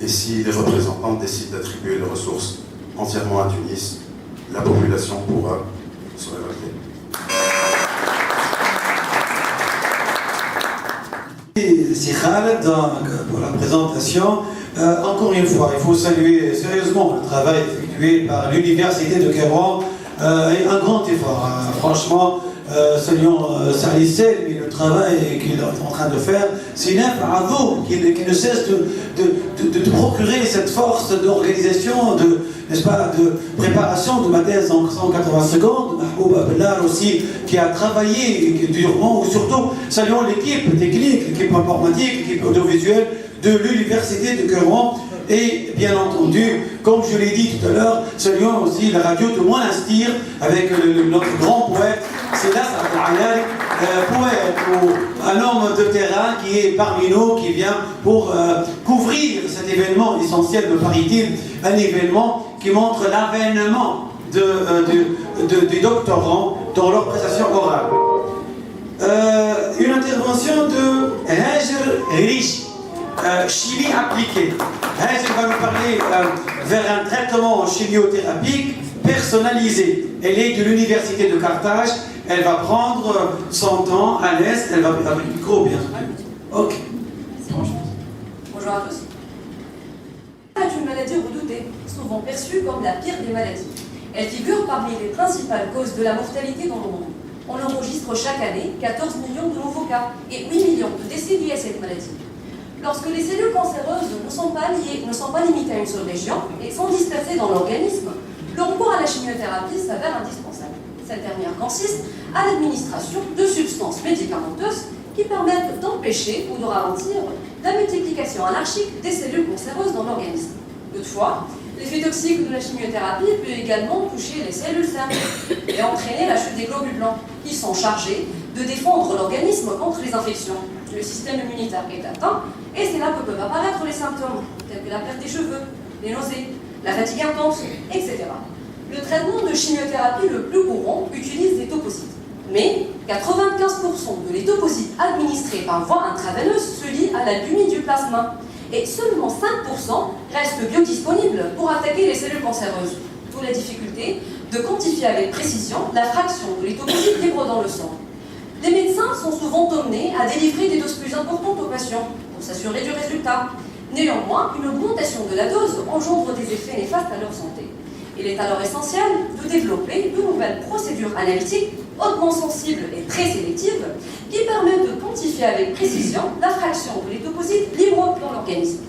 et si les représentants décident d'attribuer les ressources entièrement à Tunis, la population pourra se révolter. Merci Khaled pour la présentation. Encore une fois, il faut saluer sérieusement le travail effectué par l'Université de Kairouan et un grand effort. Franchement, saluons Salih Selmi, le travail qu'il est en train de faire. C'est une œuvre qui ne cesse de procurer cette force d'organisation, n'est-ce pas, de préparation de ma thèse en 180 secondes. Mahmoud Abdellah aussi, qui a travaillé durement, surtout saluons l'équipe technique, l'équipe informatique, l'équipe audiovisuelle de l'Université de Kairouan. Et bien entendu, comme je l'ai dit tout à l'heure, saluons aussi la radio de Monastir avec notre grand poète, Silas Abdelhalal, poète ou un homme de terrain qui est parmi nous, qui vient pour couvrir cet événement essentiel de Paris-Team, un événement qui montre l'avènement des doctorants dans leur prestation orale. Une intervention de Hajer Riche. Chimie appliquée. Elle va nous parler vers un traitement chimiothérapeutique personnalisé. Elle est de l'université de Carthage. Elle va prendre son temps à l'aise. Elle va avec le micro, bien sûr. Ok. Bonjour à tous. C'est une maladie redoutée, souvent perçue comme la pire des maladies. Elle figure parmi les principales causes de la mortalité dans le monde. On enregistre chaque année 14 millions de nouveaux cas et 8 millions de décès liés à cette maladie. Lorsque les cellules cancéreuses ne sont pas limitées à une seule région et sont dispersées dans l'organisme, le recours à la chimiothérapie s'avère indispensable. Cette dernière consiste à l'administration de substances médicamenteuses qui permettent d'empêcher ou de ralentir la multiplication anarchique des cellules cancéreuses dans l'organisme. Toutefois, l'effet toxique de la chimiothérapie peut également toucher les cellules saines et entraîner la chute des globules blancs, qui sont chargés de défendre l'organisme contre les infections. Le système immunitaire est atteint et c'est là que peuvent apparaître les symptômes, tels que la perte des cheveux, les nausées, la fatigue intense, etc. Le traitement de chimiothérapie le plus courant utilise des toposides. Mais 95% de l'étoposide administrée par voie intraveineuse se lie à l'albumine du plasma. Et seulement 5% restent biodisponibles pour attaquer les cellules cancéreuses. D'où la difficulté de quantifier avec précision la fraction de l'étoposide libre dans le sang. Les médecins sont souvent amenés à délivrer des doses plus importantes aux patients pour s'assurer du résultat. Néanmoins, une augmentation de la dose engendre des effets néfastes à leur santé. Il est alors essentiel de développer de nouvelles procédures analytiques hautement sensibles et très sélectives qui permettent de quantifier avec précision la fraction de l'étoposide libre dans l'organisme.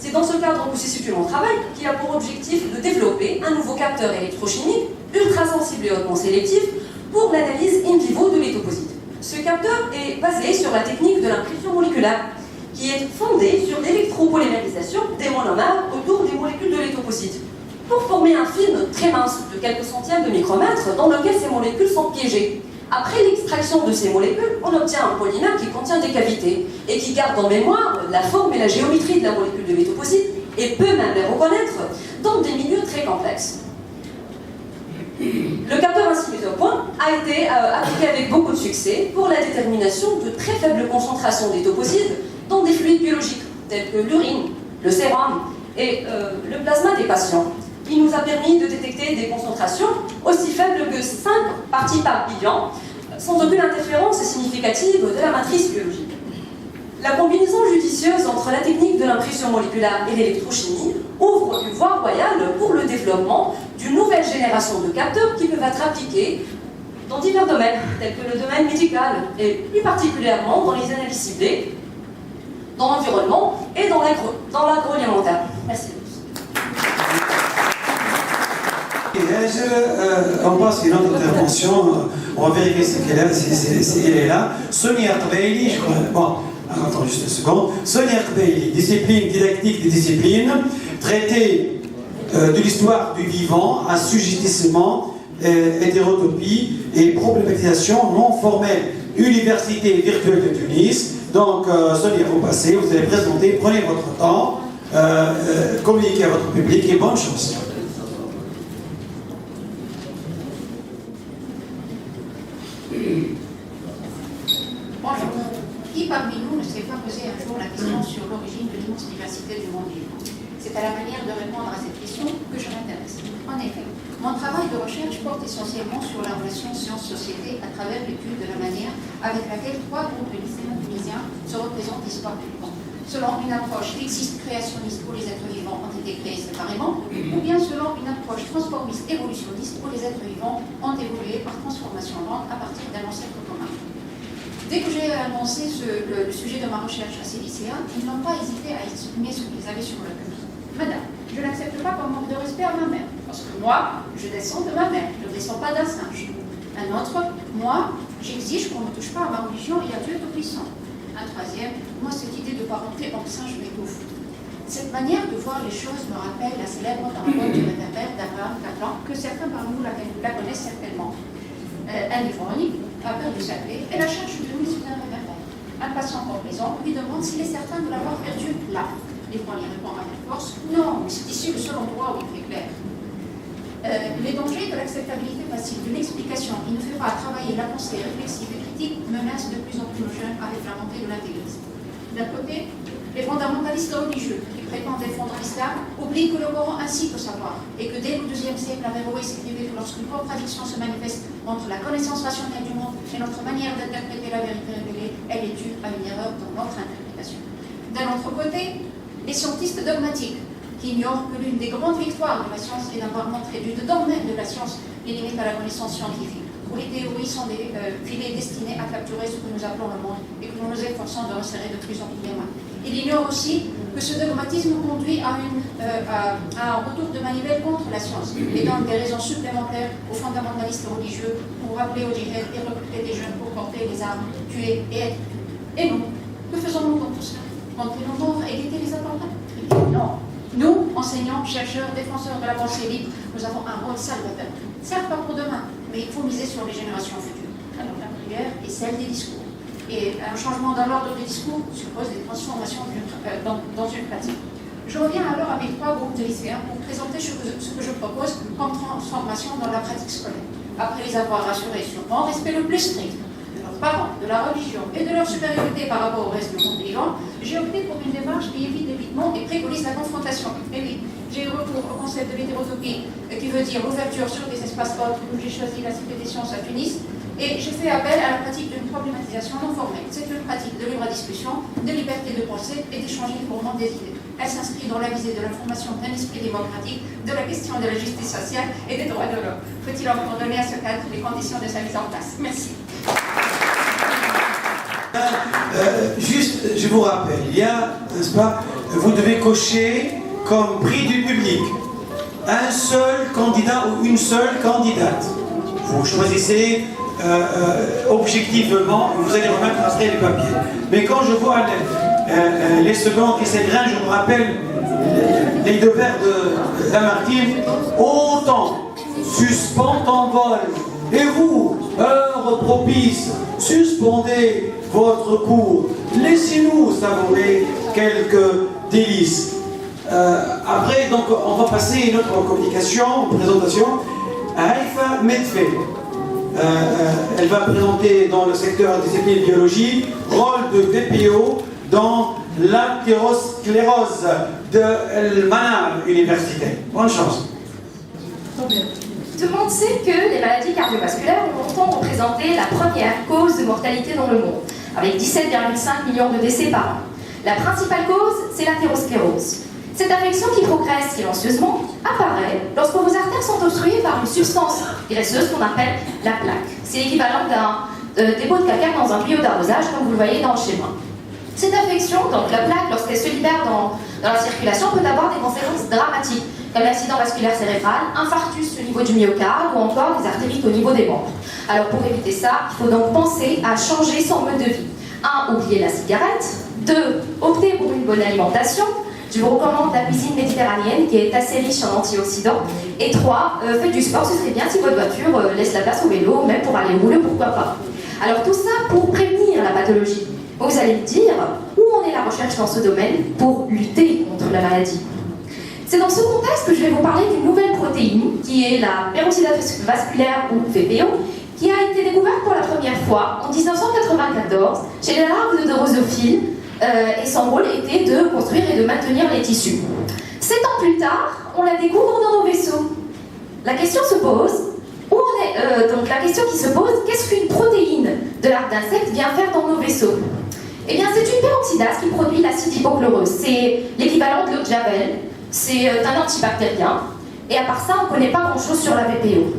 C'est dans ce cadre que se situe mon travail, qui a pour objectif de développer un nouveau capteur électrochimique ultra sensible et hautement sélectif pour l'analyse in vivo de l'étoposite. Ce capteur est basé sur la technique de l'impression moléculaire, qui est fondée sur l'électropolymérisation des monomères autour des molécules de l'étoposite, pour former un film très mince de quelques centièmes de micromètres dans lequel ces molécules sont piégées. Après l'extraction de ces molécules, on obtient un polymère qui contient des cavités et qui garde en mémoire la forme et la géométrie de la molécule de l'étoposite et peut même les reconnaître dans des milieux très complexes. Le capteur ainsi mis au point a été appliqué avec beaucoup de succès pour la détermination de très faibles concentrations d'étoposite dans des fluides biologiques tels que l'urine, le sérum et le plasma des patients. Il nous a permis de détecter des concentrations aussi faibles que 5 parties par billion, sans aucune interférence significative de la matrice biologique. La combinaison judicieuse entre la technique de l'impression moléculaire et l'électrochimie ouvre une voie royale pour le développement d'une nouvelle génération de capteurs qui peuvent être appliqués dans divers domaines, tels que le domaine médical, et plus particulièrement dans les analyses ciblées, dans l'environnement et dans l'agroalimentaire. Merci. On passe à une autre intervention, on va vérifier si elle est là. Sonia Qbaili, je crois. Bon, attends juste une seconde. Sonia Qbaili, discipline didactique des disciplines, traité de l'histoire du vivant, assujettissement, hétérotopie et problématisation non formelle, Université virtuelle de Tunis. Donc, Sonia, vous passez, vous allez présenter, prenez votre temps, communiquez à votre public et bonne chance. Bonjour. Qui parmi nous ne s'est pas posé un jour la question sur l'origine de l'immense diversité du monde vivant? C'est à la manière de répondre à cette question que je m'intéresse. En effet, mon travail de recherche porte essentiellement sur la relation science-société à travers l'étude de la manière avec laquelle 3 groupes de lycéens tunisiens se représentent l'histoire du monde. Selon une approche fixiste créationniste où les êtres vivants ont été créés séparément, ou bien selon une approche transformiste évolutionniste où les êtres vivants ont évolué par transformation lente à partir d'un ancêtre commun. Dès que j'ai annoncé le sujet de ma recherche à ces lycéens, ils n'ont pas hésité à exprimer ce qu'ils avaient sur le cœur. Madame, je n'accepte pas comme manque de respect à ma mère, parce que moi, je descends de ma mère, je ne descends pas d'un singe. Un autre, moi, j'exige qu'on ne touche pas à ma religion et à Dieu Tout-Puissant. Un troisième, moi, cette idée de parenté homme singe m'étouffe. Cette manière de voir les choses me rappelle la célèbre parabole du réverbère d'Abraham Kaplan, que certains parmi nous la connaissent certainement. Un ivrogne a peur du sacré et la cherche de nuit sous un réverbère. Un passant complaisant lui demande s'il est certain de l'avoir perdu là. L'ivrogne répond avec force: non, mais c'est ici le seul endroit où il fait clair. Les dangers de l'acceptabilité facile d'une explication qui ne fait pas travailler la pensée réflexive et critique menacent de plus en plus nos jeunes avec la montée de l'intégrisme. D'un côté, les fondamentalistes religieux qui prétendent défendre l'islam oublient que le Coran incite au savoir et que dès le IIe siècle, Averroès s'écrivait que lorsqu'une contradiction se manifeste entre la connaissance rationnelle du monde et notre manière d'interpréter la vérité révélée, elle est due à une erreur dans notre interprétation. D'un autre côté, les scientistes dogmatiques qui ignorent que l'une des grandes victoires de la science est d'avoir montré du dedans même de la science les limites à la connaissance scientifique, où les théories sont des filets destinés à capturer ce que nous appelons le monde et que nous nous efforçons de resserrer de plus en plus les mains. Il ignore aussi que ce dogmatisme conduit à un retour de manivelle contre la science et donne des raisons supplémentaires aux fondamentalistes religieux pour rappeler au djihad et recruter des jeunes pour porter les armes, tuer et être tués. Et nous, que faisons-nous dans tout cela? Rentrer nos morts et guetter les attentats? Non. Nous, enseignants, chercheurs, défenseurs de la pensée libre, nous avons un rôle salvateur. Certes pas pour demain, mais il faut miser sur les générations futures. Alors la prière est celle des discours. Et un changement dans l'ordre des discours suppose des transformations dans une pratique. Je reviens alors à mes 3 groupes de lycéens pour présenter ce que je propose comme transformation dans la pratique scolaire. Après les avoir rassurés sur mon respect le plus strict de leurs parents, de la religion et de leur supériorité par rapport au reste du monde vivant, j'ai opté pour une démarche qui évite l'évitement et préconise la confrontation. Et oui, j'ai eu recours au concept de l'hétérotopie, qui veut dire l'ouverture sur des espaces autres, où j'ai choisi la Cité des sciences à Tunis, et j'ai fait appel à la pratique d'une problématisation non formelle. C'est une pratique de libre discussion, de liberté de pensée et d'échanger librement des idées. Elle s'inscrit dans la visée de la formation d'un esprit démocratique, de la question de la justice sociale et des droits de l'homme. Faut-il encore donner à ce cadre les conditions de sa mise en place? Merci. Juste, je vous rappelle, il y a, n'est-ce pas, vous devez cocher comme prix du public un seul candidat ou une seule candidate. Vous choisissez objectivement, vous allez remettre après les papiers. Mais quand je vois les secondes qui s'égrènent, je me rappelle les deux vers de Lamartine. Autant suspend en vol, et vous, heure propice, suspendez votre cours. Laissez-nous savourer quelques délices. Après, donc, on va passer notre communication, présentation à Haïfa Medfé. Elle va présenter dans le secteur des disciplines biologie rôle de VPO dans l'athérosclérose de El Manar Université. Bonne chance. Tout le monde sait que les maladies cardiovasculaires ont longtemps représenté la première cause de mortalité dans le monde, avec 17,5 millions de décès par an. La principale cause, c'est l'athérosclérose. Cette affection qui progresse silencieusement apparaît lorsque vos artères sont obstruées par une substance graisseuse qu'on appelle la plaque. C'est l'équivalent d'un dépôt de caca dans un tuyau d'arrosage, comme vous le voyez dans le schéma. Cette affection, donc la plaque, lorsqu'elle se libère dans la circulation, peut avoir des conséquences dramatiques, comme l'accident vasculaire cérébral, infarctus au niveau du myocarde ou encore des artérites au niveau des membres. Alors pour éviter ça, il faut donc penser à changer son mode de vie. 1. Oublier la cigarette. 2. Opter pour une bonne alimentation. Je vous recommande la cuisine méditerranéenne qui est assez riche en antioxydants. Et 3. Faites du sport, ce serait bien si votre voiture laisse la place au vélo, même pour aller rouler, pourquoi pas. Alors tout ça pour prévenir la pathologie. Vous allez me dire, où en est la recherche dans ce domaine pour lutter contre la maladie? C'est dans ce contexte que je vais vous parler d'une nouvelle protéine, qui est la peroxydase vasculaire ou VPO, qui a été découverte pour la première fois en 1994 chez les larves de drosophiles, et son rôle était de construire et de maintenir les tissus. 7 ans plus tard, on la découvre dans nos vaisseaux. La question se pose, donc la question qui se pose, qu'est-ce qu'une protéine de larve d'insecte vient faire dans nos vaisseaux? Eh bien, c'est une peroxydase qui produit l'acide hypochloreux. C'est l'équivalent de l'eau de Javel. C'est un antibactérien. Et à part ça, on ne connaît pas grand-chose sur la VPO.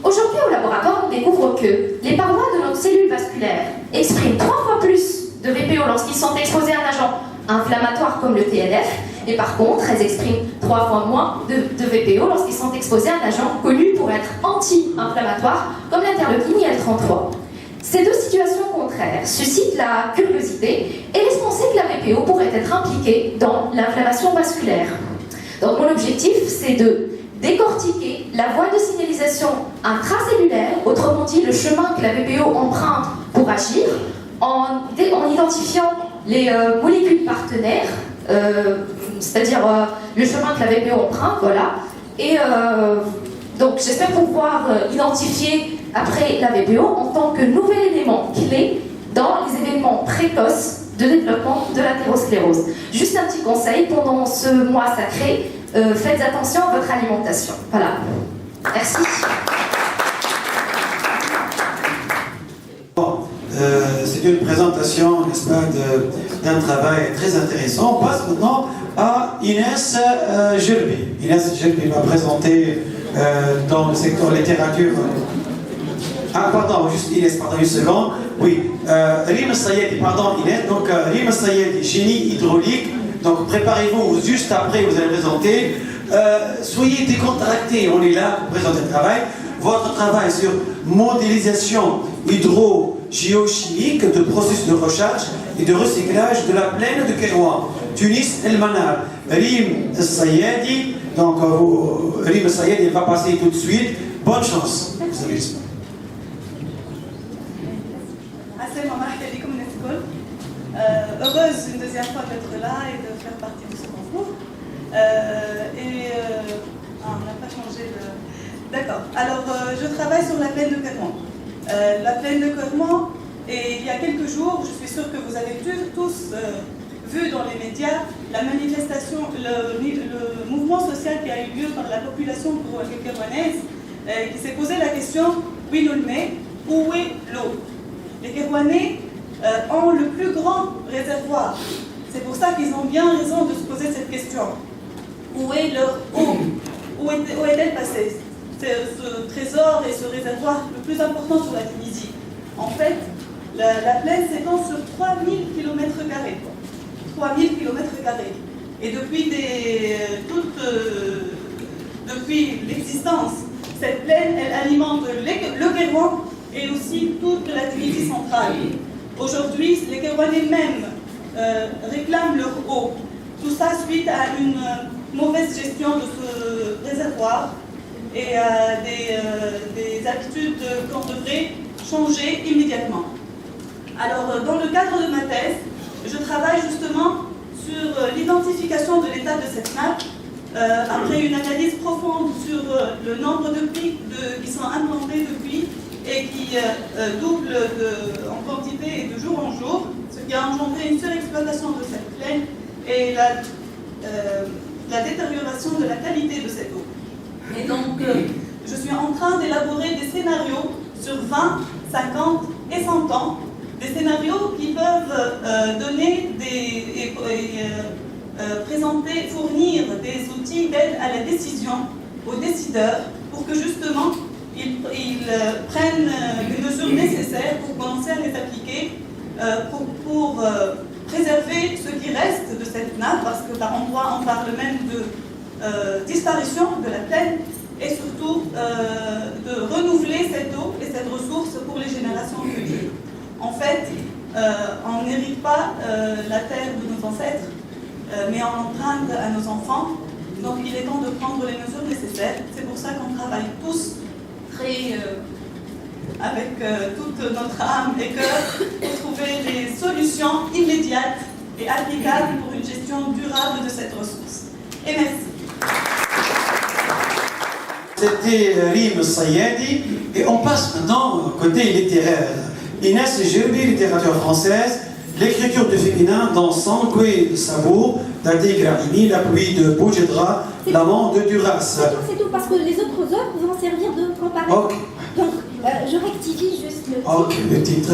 Aujourd'hui, au laboratoire, on découvre que les parois de notre cellule vasculaire expriment 3 fois plus de VPO lorsqu'ils sont exposés à un agent inflammatoire comme le TNF. Et par contre, elles expriment 3 fois moins de VPO lorsqu'ils sont exposés à un agent connu pour être anti-inflammatoire comme l'interleukine IL-33. Ces deux situations contraires suscitent la curiosité et laissent penser que la VPO pourrait être impliquée dans l'inflammation vasculaire. Donc mon objectif, c'est de décortiquer la voie de signalisation intracellulaire, autrement dit le chemin que la VPO emprunte pour agir, en identifiant les molécules partenaires, c'est-à-dire le chemin que la VPO emprunte, voilà. Et donc j'espère pouvoir identifier après la VPO en tant que nouvel élément clé dans les événements précoces de développement de l'athérosclérose. Juste un petit conseil, pendant ce mois sacré, faites attention à votre alimentation. Voilà. Merci. C'est une présentation, n'est-ce pas, d'un travail très intéressant. On passe maintenant à Inès Gerbi. Inès Gerbi va présenter dans le secteur littérature. Ah, pardon, juste Inès, pardon, une seconde. Oui, Rima Sayedi, pardon Inès. Donc, Rima Sayedi, génie hydraulique. Donc, préparez-vous, juste après, vous allez présenter. Soyez décontractés, on est là pour présenter le travail. Votre travail sur modélisation hydro-géochimique de processus de recharge et de recyclage de la plaine de Kérouan, Tunis, El Manar. Rim Sayedi, donc Rim Sayedi, elle va passer tout de suite. Bonne chance. Vous avez heureuse une deuxième fois d'être là et de faire partie de ce concours. On n'a pas changé de... D'accord. Alors, je travaille sur la plaine de Kérouan. La plaine de Kérouan, et il y a quelques jours, je suis sûre que vous avez tous vu dans les médias la manifestation, le mouvement social qui a eu lieu par la population kérouanaise, qui s'est posé la question, oui, nous le met, où est l'eau? Les Kérouanais ont le plus grand réservoir. C'est pour ça qu'ils ont bien raison de se poser cette question. Où est leur eau? Où est-elle passée? C'est ce trésor et ce réservoir le plus important sur la Tunisie. En fait, la plaine s'étend sur 3000 km². 3000 km². Et depuis l'existence, cette plaine, elle alimente le Kairouan et aussi toute la Tunisie centrale. Aujourd'hui, les Kairouanais même réclament leur eau. Tout ça suite à une mauvaise gestion de ce réservoir et à des habitudes qu'on devrait changer immédiatement. Alors, dans le cadre de ma thèse, je travaille justement sur l'identification de l'état de cette nappe, après une analyse profonde sur le nombre de pics qui sont implantés depuis et qui doublent en quantité et de jour en jour, ce qui a engendré une surexploitation de cette plaine et la détérioration de la qualité de cette eau. Et donc, je suis en train d'élaborer des scénarios sur 20, 50 et 100 ans, des scénarios qui peuvent donner présenter, fournir des outils d'aide à la décision aux décideurs pour que justement ils prennent les mesures nécessaires pour commencer à les appliquer pour préserver ce qui reste de cette nappe, parce que par endroits on parle même de disparition de la plaine et surtout de renouveler cette eau et cette ressource pour les générations futures. En fait, on n'hérite pas la terre de nos ancêtres, mais on l'emprunte à nos enfants. Donc il est temps de prendre les mesures nécessaires. C'est pour ça qu'on travaille tous avec toute notre âme et cœur pour trouver des solutions immédiates et applicables pour une gestion durable de cette ressource. Et merci. C'était Rim Sayedi et on passe maintenant au côté littéraire. Inès Gerbi, littérature française, l'écriture du féminin dans Sangué de Sabour, d'Adi Grahimi, La pluie de Boujedra, L'amant de Duras. C'est tout, parce que les autres œuvres vont servir de comparaison. Ok. Donc, je rectifie juste le titre. Ok, le titre.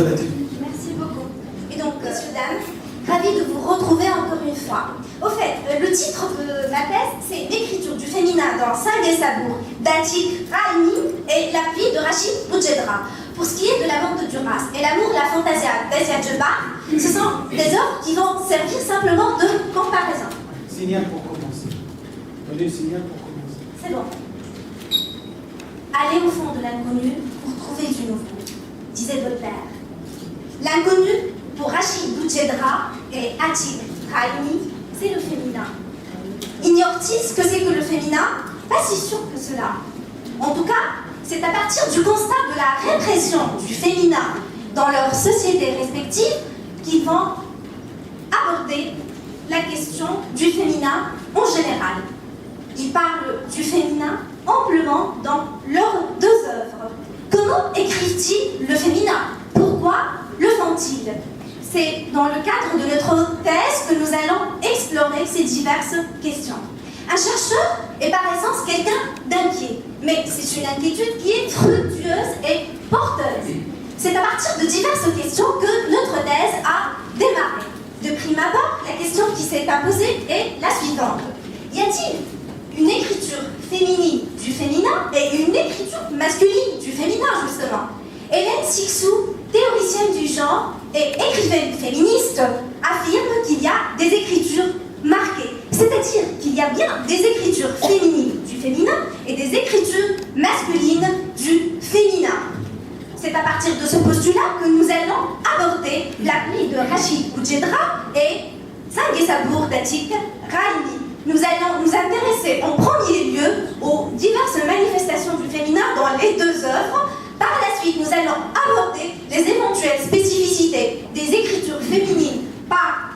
Merci beaucoup. Et donc, messieurs, dames, ravi de vous retrouver encore une fois. Au fait, le titre de ma thèse, c'est L'écriture du féminin dans Sangué Sabour, d'Adi Grahimi et La pluie de Rachid Boujedra. Pour ce qui est de la vente de Duras et l'amour, la fantasia d'Asia Djeba, ce sont des œuvres qui vont servir simplement de comparaison. Signal pour commencer. Donnez le signal pour commencer. C'est bon. Aller au fond de l'inconnu pour trouver du nouveau, disait Voltaire. L'inconnu, pour Rachid Boujedra et Atik Raimi, c'est le féminin. Ignore-t-il ce que c'est que le féminin? Pas si sûr que cela. En tout cas, c'est à partir du constat de la répression du féminin dans leurs sociétés respectives qu'ils vont aborder la question du féminin en général. Ils parlent du féminin amplement dans leurs deux œuvres. Comment écrivent-ils le féminin? Pourquoi le font-ils? C'est dans le cadre de notre thèse que nous allons explorer ces diverses questions. Un chercheur est par essence quelqu'un d'inquiet, mais c'est une inquiétude qui est fructueuse et porteuse. C'est à partir de diverses questions que notre thèse a démarré. De prime abord, la question qui s'est imposée est la suivante. Y a-t-il une écriture féminine du féminin et une écriture masculine du féminin, justement? Hélène Cixous, théoricienne du genre et écrivaine féministe, affirme qu'il y a des écritures marquées. C'est-à-dire qu'il y a bien des écritures féminines du féminin et des écritures masculines du féminin. C'est à partir de ce postulat que nous allons aborder La pluie de Rachid Boujedra et Sangué Sabour d'Atik Raimi. Nous allons nous intéresser en premier lieu aux diverses manifestations du féminin dans les deux œuvres. Par la suite, nous allons aborder les éventuelles spécificités des écritures féminines par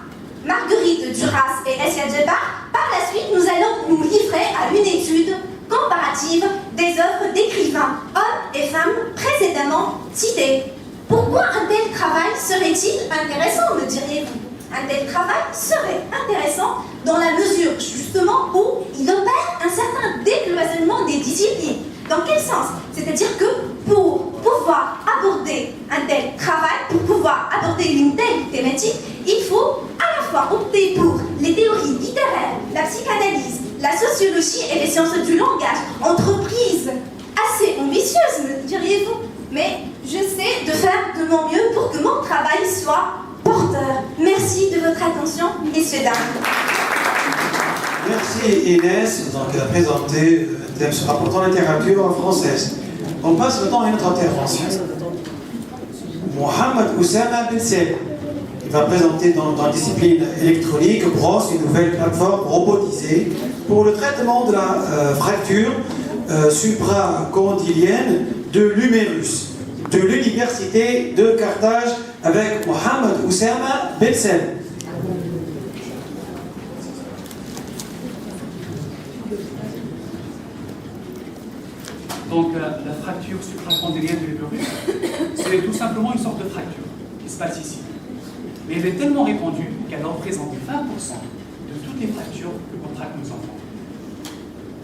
Marguerite Duras et Asia Djeba. Par la suite, nous allons nous livrer à une étude comparative des œuvres d'écrivains, hommes et femmes précédemment cités. Pourquoi un tel travail serait-il intéressant, me diriez-vous? Un tel travail serait intéressant dans la mesure, justement, où il opère un certain décloisonnement des disciplines. Dans quel sens? C'est-à-dire que pour pouvoir aborder un tel travail, pour pouvoir aborder une telle thématique, il faut à la fois opter pour les théories littéraires, la psychanalyse, la sociologie et les sciences du langage. Entreprise assez ambitieuse, me diriez-vous, mais j'essaie de faire de mon mieux pour que mon travail soit porteur. Merci de votre attention, messieurs, dames. Merci Inès, donc elle a présenté un thème se rapportant à la littérature française. On passe maintenant à une autre intervention. Mohamed Oussama Bensel. Il va présenter dans la discipline électronique BROS, une nouvelle plateforme robotisée pour le traitement de la fracture supracondylienne de l'humérus de l'université de Carthage avec Mohamed Oussama Bensel. Donc la fracture supracondylienne de l'humérus, c'est tout simplement une sorte de fracture qui se passe ici. Mais elle est tellement répandue qu'elle représente 20% de toutes les fractures que contractent nos enfants.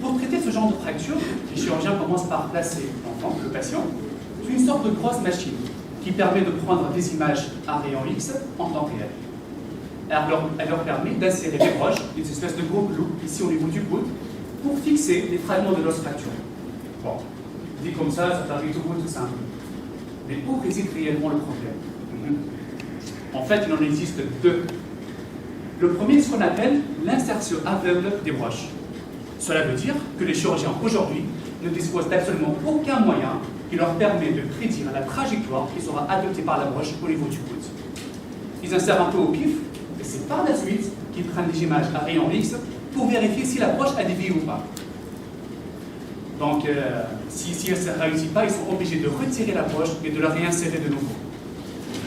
Pour traiter ce genre de fracture, les chirurgiens commencent par placer l'enfant, le patient, sur une sorte de grosse machine qui permet de prendre des images à rayon X en temps réel. Elle leur permet d'insérer des broches, des espèces de gros clous, ici au niveau du coude, pour fixer les fragments de l'os fracturé. Bon, dit comme ça paraît tout simple. Mais où réside réellement le problème? En fait, il en existe deux. Le premier, ce qu'on appelle l'insertion aveugle des broches. Cela veut dire que les chirurgiens aujourd'hui ne disposent d'absolument aucun moyen qui leur permet de prédire la trajectoire qui sera adoptée par la broche au niveau du coude. Ils insèrent un peu au pif, et c'est par la suite qu'ils prennent des images à rayon X pour vérifier si la broche a dévié ou pas. Donc, si elle ne réussit pas, ils sont obligés de retirer la broche et de la réinsérer de nouveau.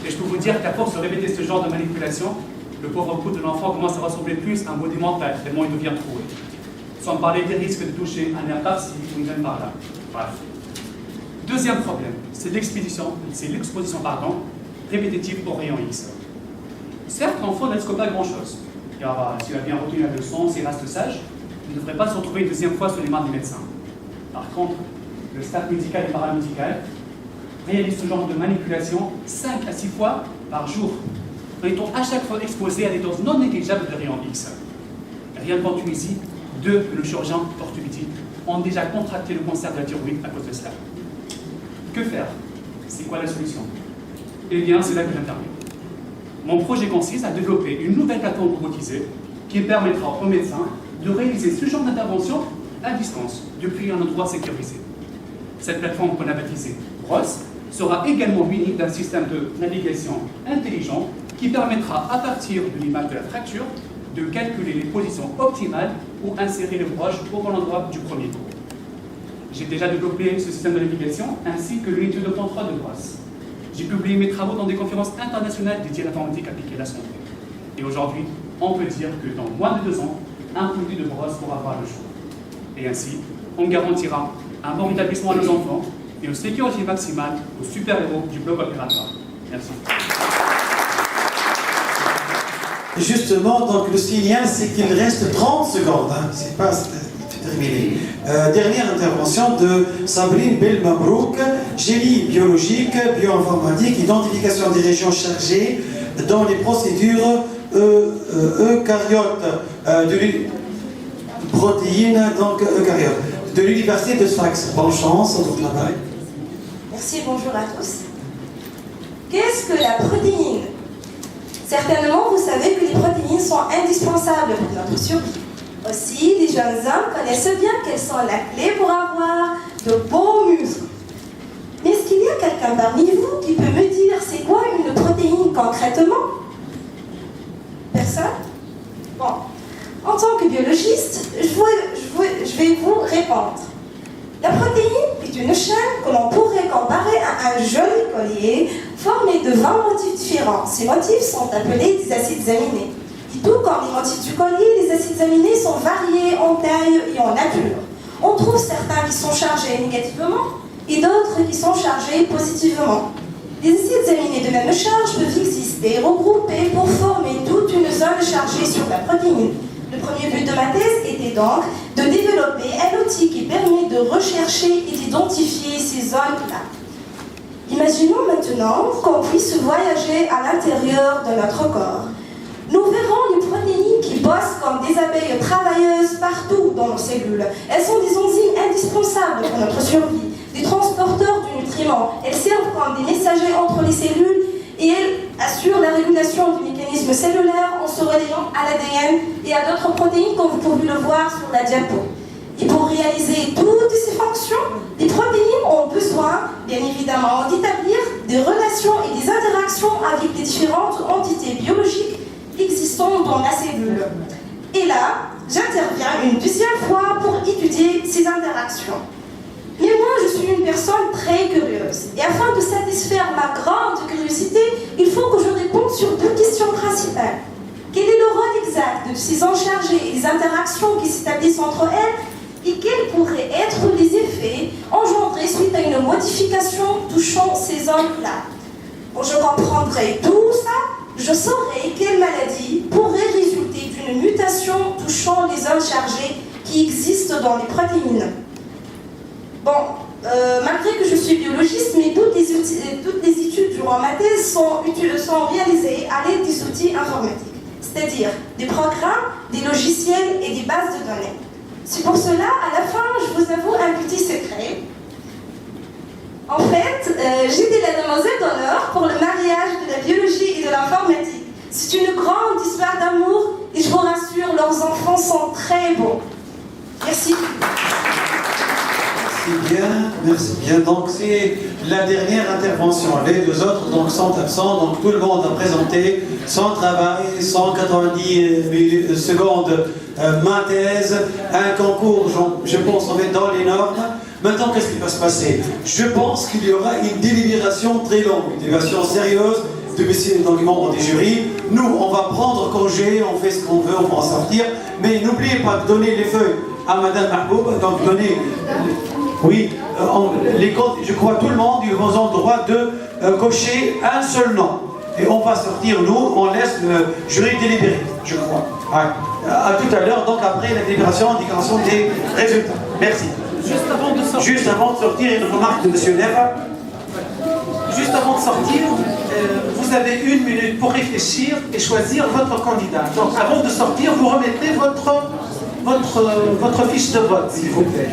Et je peux vous dire qu'à force de répéter ce genre de manipulation, le pauvre coude de l'enfant commence à ressembler plus à un body mental, tellement il devient troué. Sans parler des risques de toucher un nerf par-ci ou une veine par-là. Bref. Deuxième problème, c'est l'exposition répétitive au rayon X. Certes, l'enfant ne risque pas grand-chose, car s'il a bien retenu la leçon, s'il reste sage, il ne devrait pas se retrouver une deuxième fois sur les mains du médecin. Par contre, le staff médical et paramédical réalise ce genre de manipulation 5 à 6 fois par jour, en étant à chaque fois exposés à des doses non négligeables de rayon X. Rien qu'en Tunisie, 2 de nos chirurgiens orthopédiques ont déjà contracté le cancer de la thyroïde à cause de cela. Que faire? C'est quoi la solution? Eh bien, c'est là que j'interviens. Mon projet consiste à développer une nouvelle plateforme robotisée qui permettra aux médecins de réaliser ce genre d'intervention à distance, depuis un endroit sécurisé. Cette plateforme qu'on a baptisée ROS sera également munie d'un système de navigation intelligent qui permettra, à partir de l'image de la fracture, de calculer les positions optimales pour insérer les broches au bon endroit du premier coup. J'ai déjà développé ce système de navigation ainsi que l'unité de contrôle de ROS. J'ai publié mes travaux dans des conférences internationales dédiées à l'informatique appliquée à la santé. Et aujourd'hui, on peut dire que dans moins de 2 ans, un produit de brosse pourra voir le jour. Et ainsi, on garantira un bon établissement à nos enfants et une sécurité maximale aux super-héros du bloc opératoire. Merci. Justement, donc le signal, c'est qu'il reste 30 secondes. Hein. C'est pas terminé. Dernière intervention de Sabrine Belmabrouk, génie biologique, bioinformatique, identification des régions chargées dans les procédures eucaryotes protéines, donc eucaryotes, de l'université de Sfax. Bonne chance dans votre travail. Merci, bonjour à tous. Qu'est-ce que la protéine? Certainement, vous savez que les protéines sont indispensables pour notre survie. Aussi, les jeunes hommes connaissent bien qu'elles sont la clé pour avoir de beaux muscles. Mais est-ce qu'il y a quelqu'un parmi vous qui peut me dire c'est quoi une protéine concrètement? Personne? Bon. En tant que biologiste, je vais vous répondre. La protéine est une chaîne que l'on pourrait comparer à un joli collier formé de 20 motifs différents. Ces motifs sont appelés des acides aminés. Et tout comme les motifs du collier, les acides aminés sont variés en taille et en nature. On trouve certains qui sont chargés négativement et d'autres qui sont chargés positivement. Les acides aminés de même charge peuvent exister, regroupés pour former toute une zone chargée sur la protéine. Le premier but de ma thèse était donc de développer un outil qui permet de rechercher et d'identifier ces zones-là. Imaginons maintenant qu'on puisse voyager à l'intérieur de notre corps. Nous verrons une protéine qui bosse comme des abeilles travailleuses partout dans nos cellules. Elles sont des enzymes indispensables pour notre survie, des transporteurs de nutriments. Elles servent comme des messagers entre les cellules et elles assurent la régulation du mécanisme mécanismes cellulaires en se relayant à l'ADN et à d'autres protéines, comme vous pouvez le voir sur la diapo. Et pour réaliser toutes ces fonctions, les protéines ont besoin, bien évidemment, d'établir des relations et des interactions avec les différentes entités biologiques existantes dans la cellule. Et là, j'interviens une deuxième fois pour étudier ces interactions. Mais moi, je suis une personne très curieuse. Et afin de satisfaire ma grande curiosité, il faut que je réponde sur deux questions principales. Quel est le rôle exact de ces ondes chargées et les interactions qui s'établissent entre elles? Et quels pourraient être les effets engendrés suite à une modification touchant ces ondes-là? Quand je comprendrai tout ça, je saurai quelle maladie pourrait résulter d'une mutation touchant les ondes chargées qui existent dans les protéines. Bon, malgré que je suis biologiste, mais toutes les études durant ma thèse sont réalisées à l'aide des outils informatiques, c'est-à-dire des programmes, des logiciels et des bases de données. C'est pour cela, à la fin, je vous avoue un petit secret. En fait, j'étais la demoiselle d'honneur pour le mariage de la biologie et de l'informatique. C'est une grande histoire d'amour et je vous rassure, leurs enfants sont très beaux. Merci. Merci bien, merci bien. Donc c'est la dernière intervention. Les deux autres donc, sont absents, donc tout le monde a présenté son travail, 190 secondes, ma thèse, un concours, je pense, on est dans les normes. Maintenant, qu'est-ce qui va se passer? Je pense qu'il y aura une délibération très longue, une délibération sérieuse de messieurs les membres des jurys. Nous, on va prendre congé, on fait ce qu'on veut, on va en sortir, mais n'oubliez pas de donner les feuilles à Madame Mahboub, donc donner... Oui, je crois tout le monde, ils ont le droit de cocher un seul nom. Et on va sortir, nous, on laisse le jury délibérer, je crois. Ouais. À tout à l'heure, donc après la délibération, déclaration des résultats. Merci. Juste avant de sortir, une remarque de M. Neva. Juste avant de sortir, vous avez 1 minute pour réfléchir et choisir votre candidat. Donc avant de sortir, vous remettez votre fiche de vote, s'il vous plaît.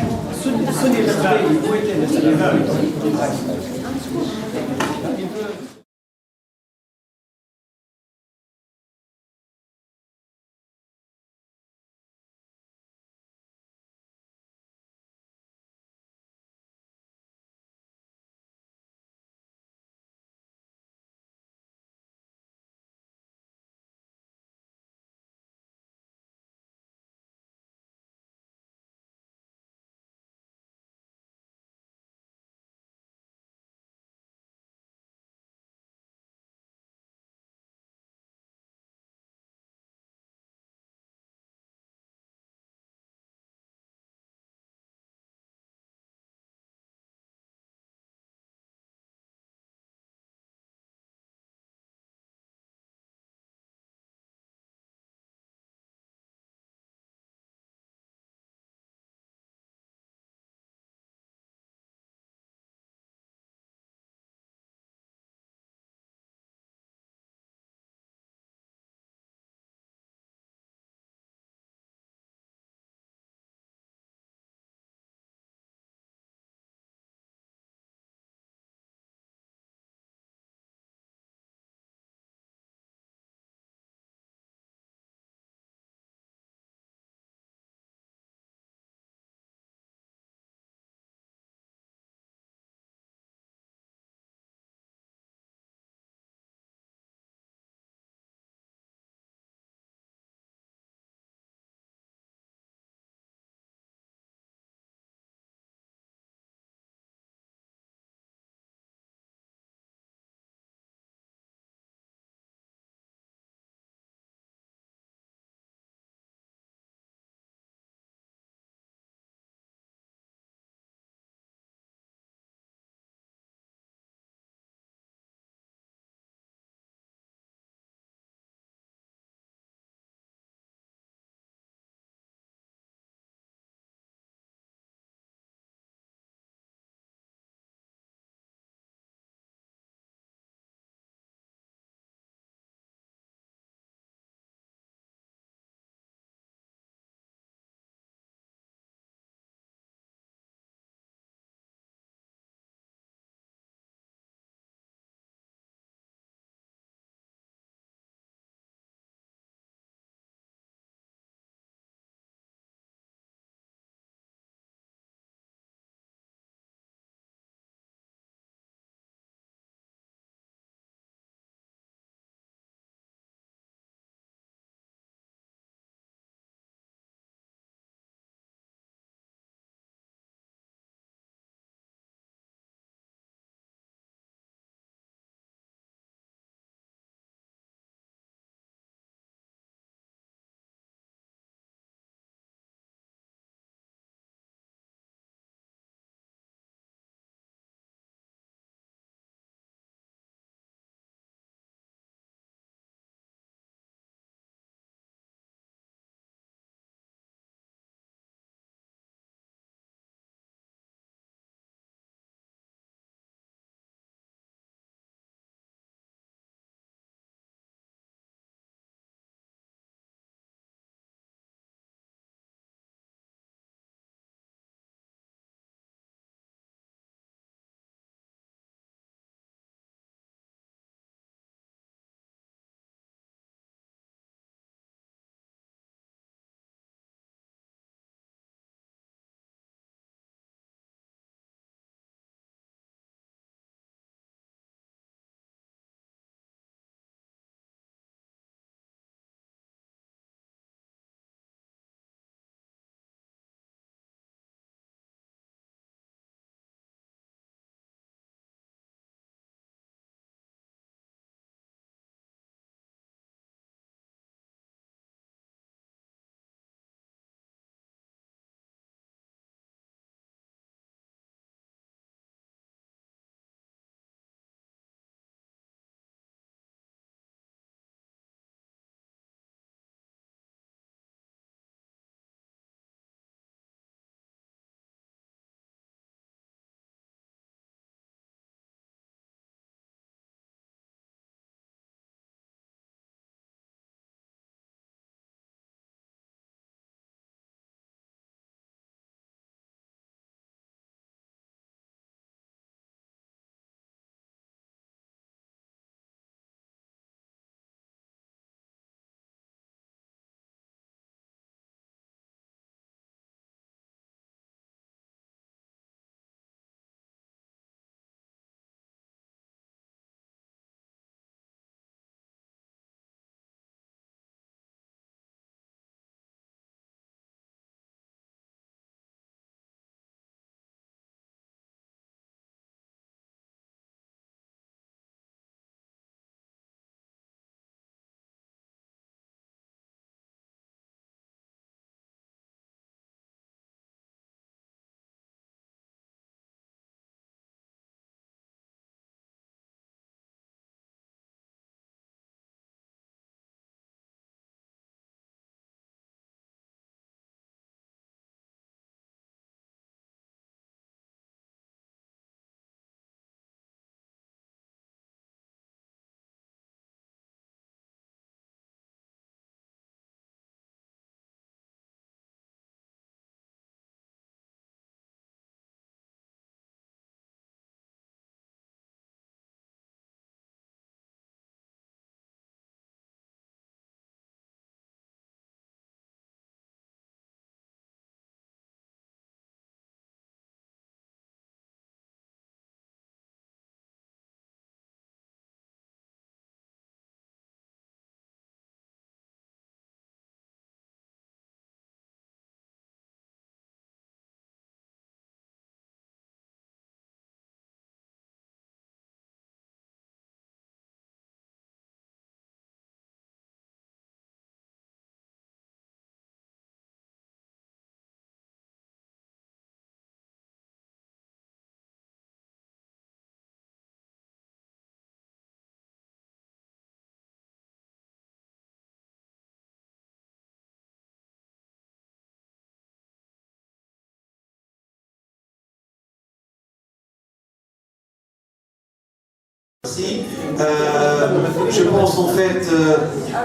Je pense en fait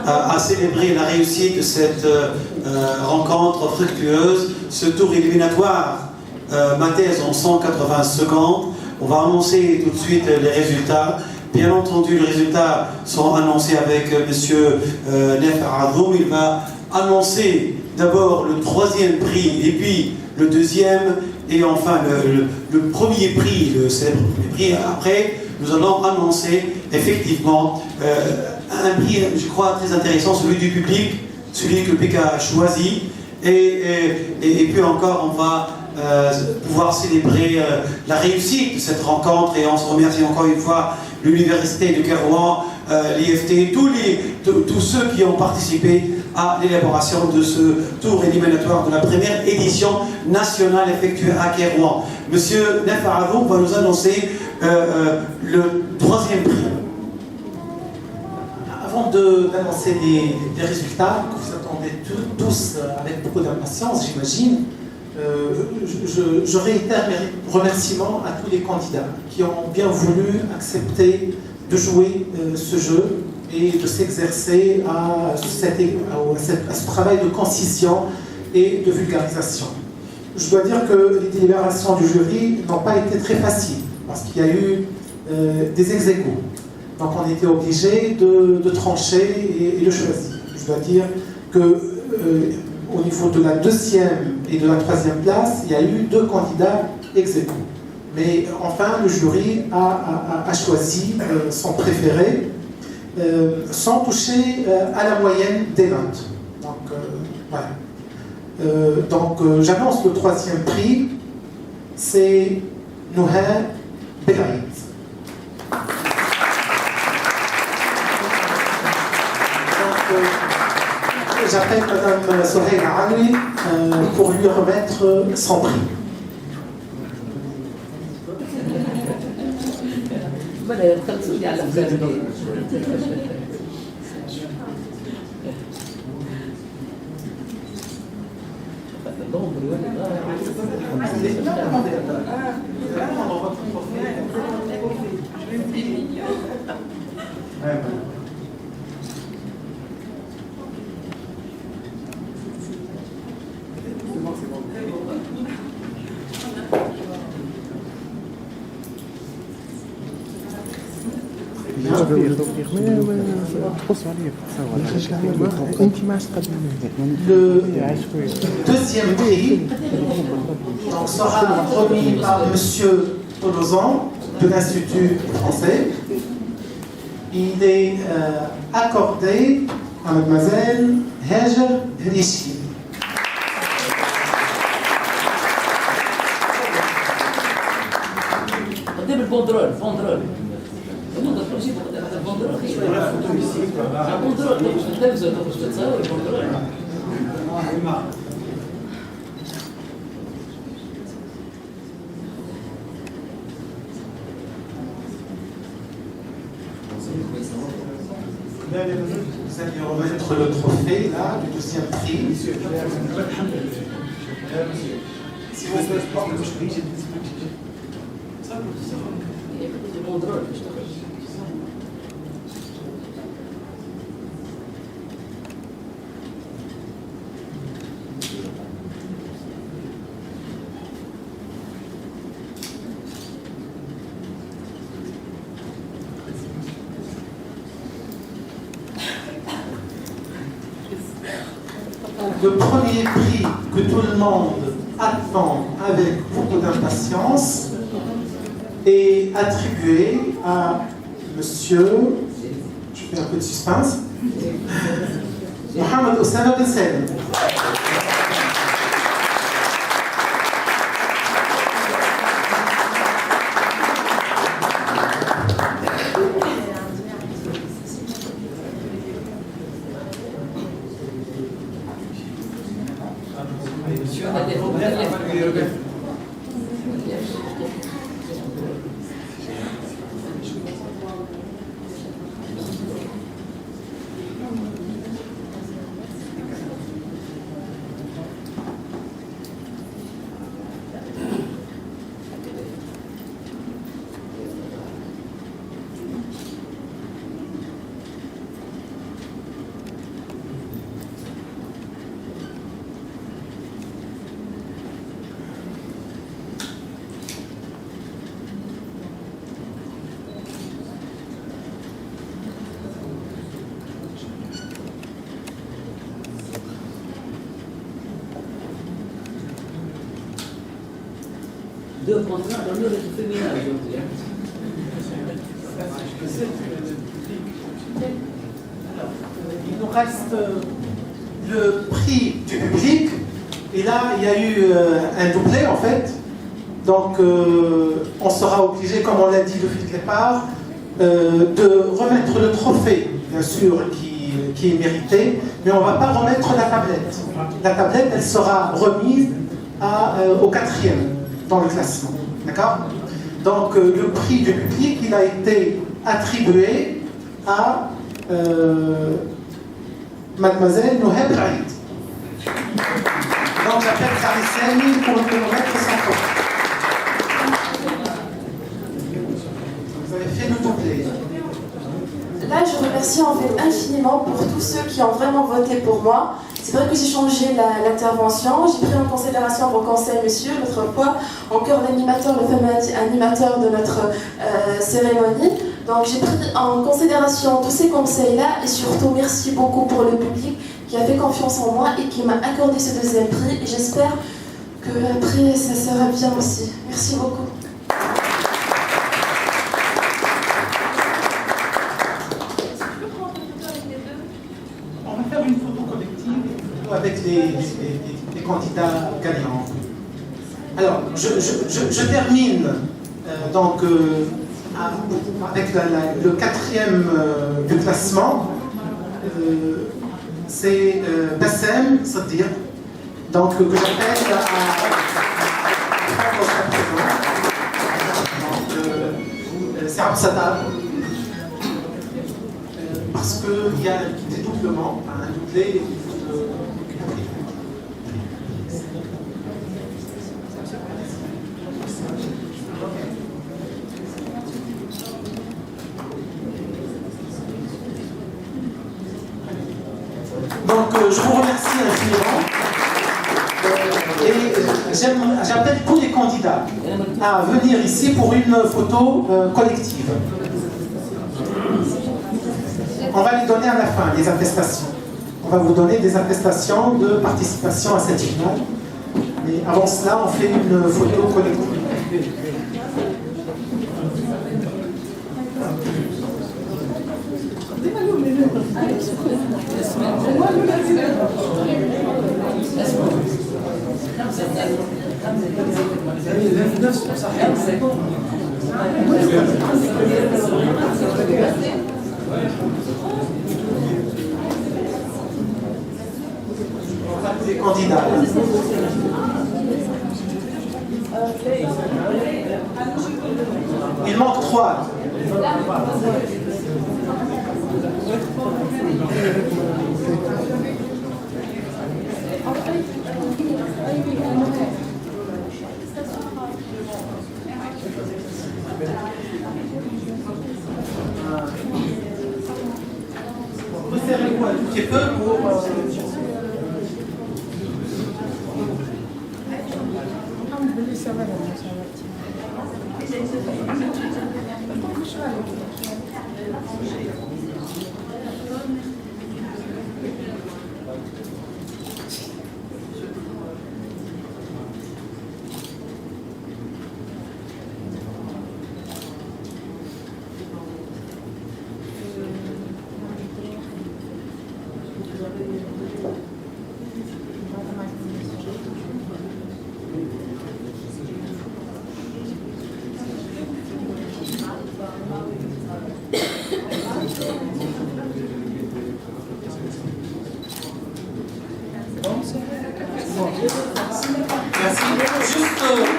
à célébrer la réussite de cette rencontre fructueuse, ce tour éliminatoire. Ma thèse en 180 secondes. On va annoncer tout de suite les résultats. Bien entendu, les résultats sont annoncés avec M. Nef Aradoum. Il va annoncer d'abord le 3e prix et puis le 2e et enfin le premier prix, le célèbre premier prix. Après, nous allons annoncer effectivement un prix, je crois, très intéressant, celui du public, celui que le public a choisi. Et puis encore, on va pouvoir célébrer la réussite de cette rencontre. Et on se remercie encore une fois l'Université de Kairouan, l'IFT, tous ceux qui ont participé à l'élaboration de ce tour éliminatoire de la première édition nationale effectuée à Kairouan. Monsieur Nef Aradoum va nous annoncer le 3e prix. Avant d'annoncer les résultats que vous attendez tous avec beaucoup d'impatience, j'imagine, je réitère mes remerciements à tous les candidats qui ont bien voulu accepter de jouer ce jeu et de s'exercer à ce travail de concision et de vulgarisation. Je dois dire que les délibérations du jury n'ont pas été très faciles parce qu'il y a eu des ex-aequo. Donc on était obligé de trancher et de choisir. Je dois dire que au niveau de la 2e et de la 3e place, il y a eu 2 candidats ex-aequo. Mais enfin, le jury a choisi son préféré sans toucher à la moyenne des notes. Donc, voilà. J'annonce le 3e prix, c'est Nouha Belaïd. J'appelle Mme Sohaila Alwi pour lui remettre son prix. Le 2e prix sera remis par M. Tolosan de l'Institut français. Il est accordé à Mademoiselle Hajar Rishi. Vous allez remettre le trophée là, du 2e prix. Si vous le premier prix que tout le monde attend avec beaucoup d'impatience est attribué à monsieur, je fais un peu de suspense, Mohamed Oussama Ben Salim. contraint d'honneur et de féminin aujourd'hui. Il nous reste le prix du public. Et là, il y a eu un doublé en fait. Donc, on sera obligé, comme on l'a dit depuis le départ, de remettre le trophée, bien sûr, qui est mérité, mais on ne va pas remettre la tablette. La tablette, elle sera remise au 4e dans le classement. D'accord? Donc, le prix du public, il a été attribué à Mademoiselle Nouheb Raïd. Donc, j'appelle Karissani pour nous remettre son trophée. Vous avez fait le doublé. Là, je remercie en fait infiniment pour tous ceux qui ont vraiment voté pour moi. C'est vrai que j'ai changé l'intervention, j'ai pris en considération vos conseils, monsieur, l'autre fois, encore l'animateur, le fameux animateur de notre cérémonie. Donc j'ai pris en considération tous ces conseils-là et surtout merci beaucoup pour le public qui a fait confiance en moi et qui m'a accordé ce 2e prix. Et j'espère que après ça sera bien aussi. Merci beaucoup. On va faire une photo collective avec les candidats gagnants. Alors, je termine donc avec le 4e du classement. C'est Bassem Sadir, donc que j'appelle à prendre sa présence. C'est Absadar. Parce qu'il y a un dédoublement, un doublé. Donc, je vous remercie infiniment. Et j'appelle tous les candidats à venir ici pour une photo collective. On va les donner à la fin, les attestations. On va vous donner des attestations de participation à cette finale. Mais avant cela, on fait une photo collective. Les candidats. Il manque 3. Vous serrez quoi un tout petit peu pour...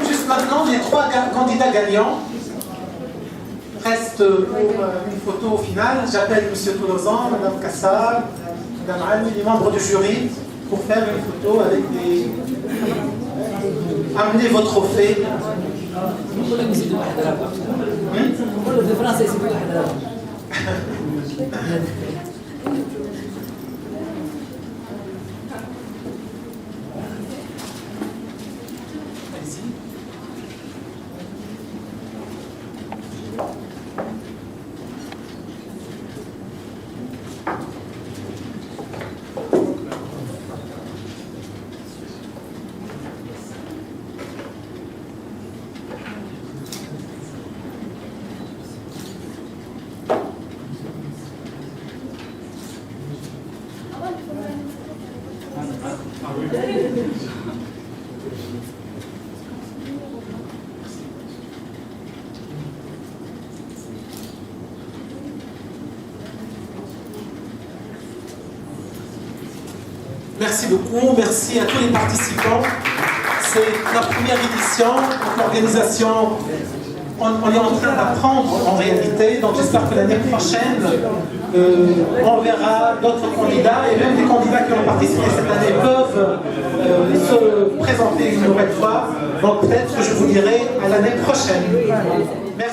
Juste maintenant, les 3 candidats gagnants restent pour une photo finale. J'appelle M. Tolosan, Mme Kassar, Mme Ali, les membres du jury, pour faire une photo avec des... Amenez vos trophées. Merci beaucoup, merci à tous les participants. C'est la première édition, donc l'organisation, on est en train d'apprendre en réalité, donc j'espère que l'année prochaine, on verra d'autres candidats, et même des candidats qui ont participé cette année peuvent se présenter une nouvelle fois. Donc peut-être que je vous dirai à l'année prochaine. Merci.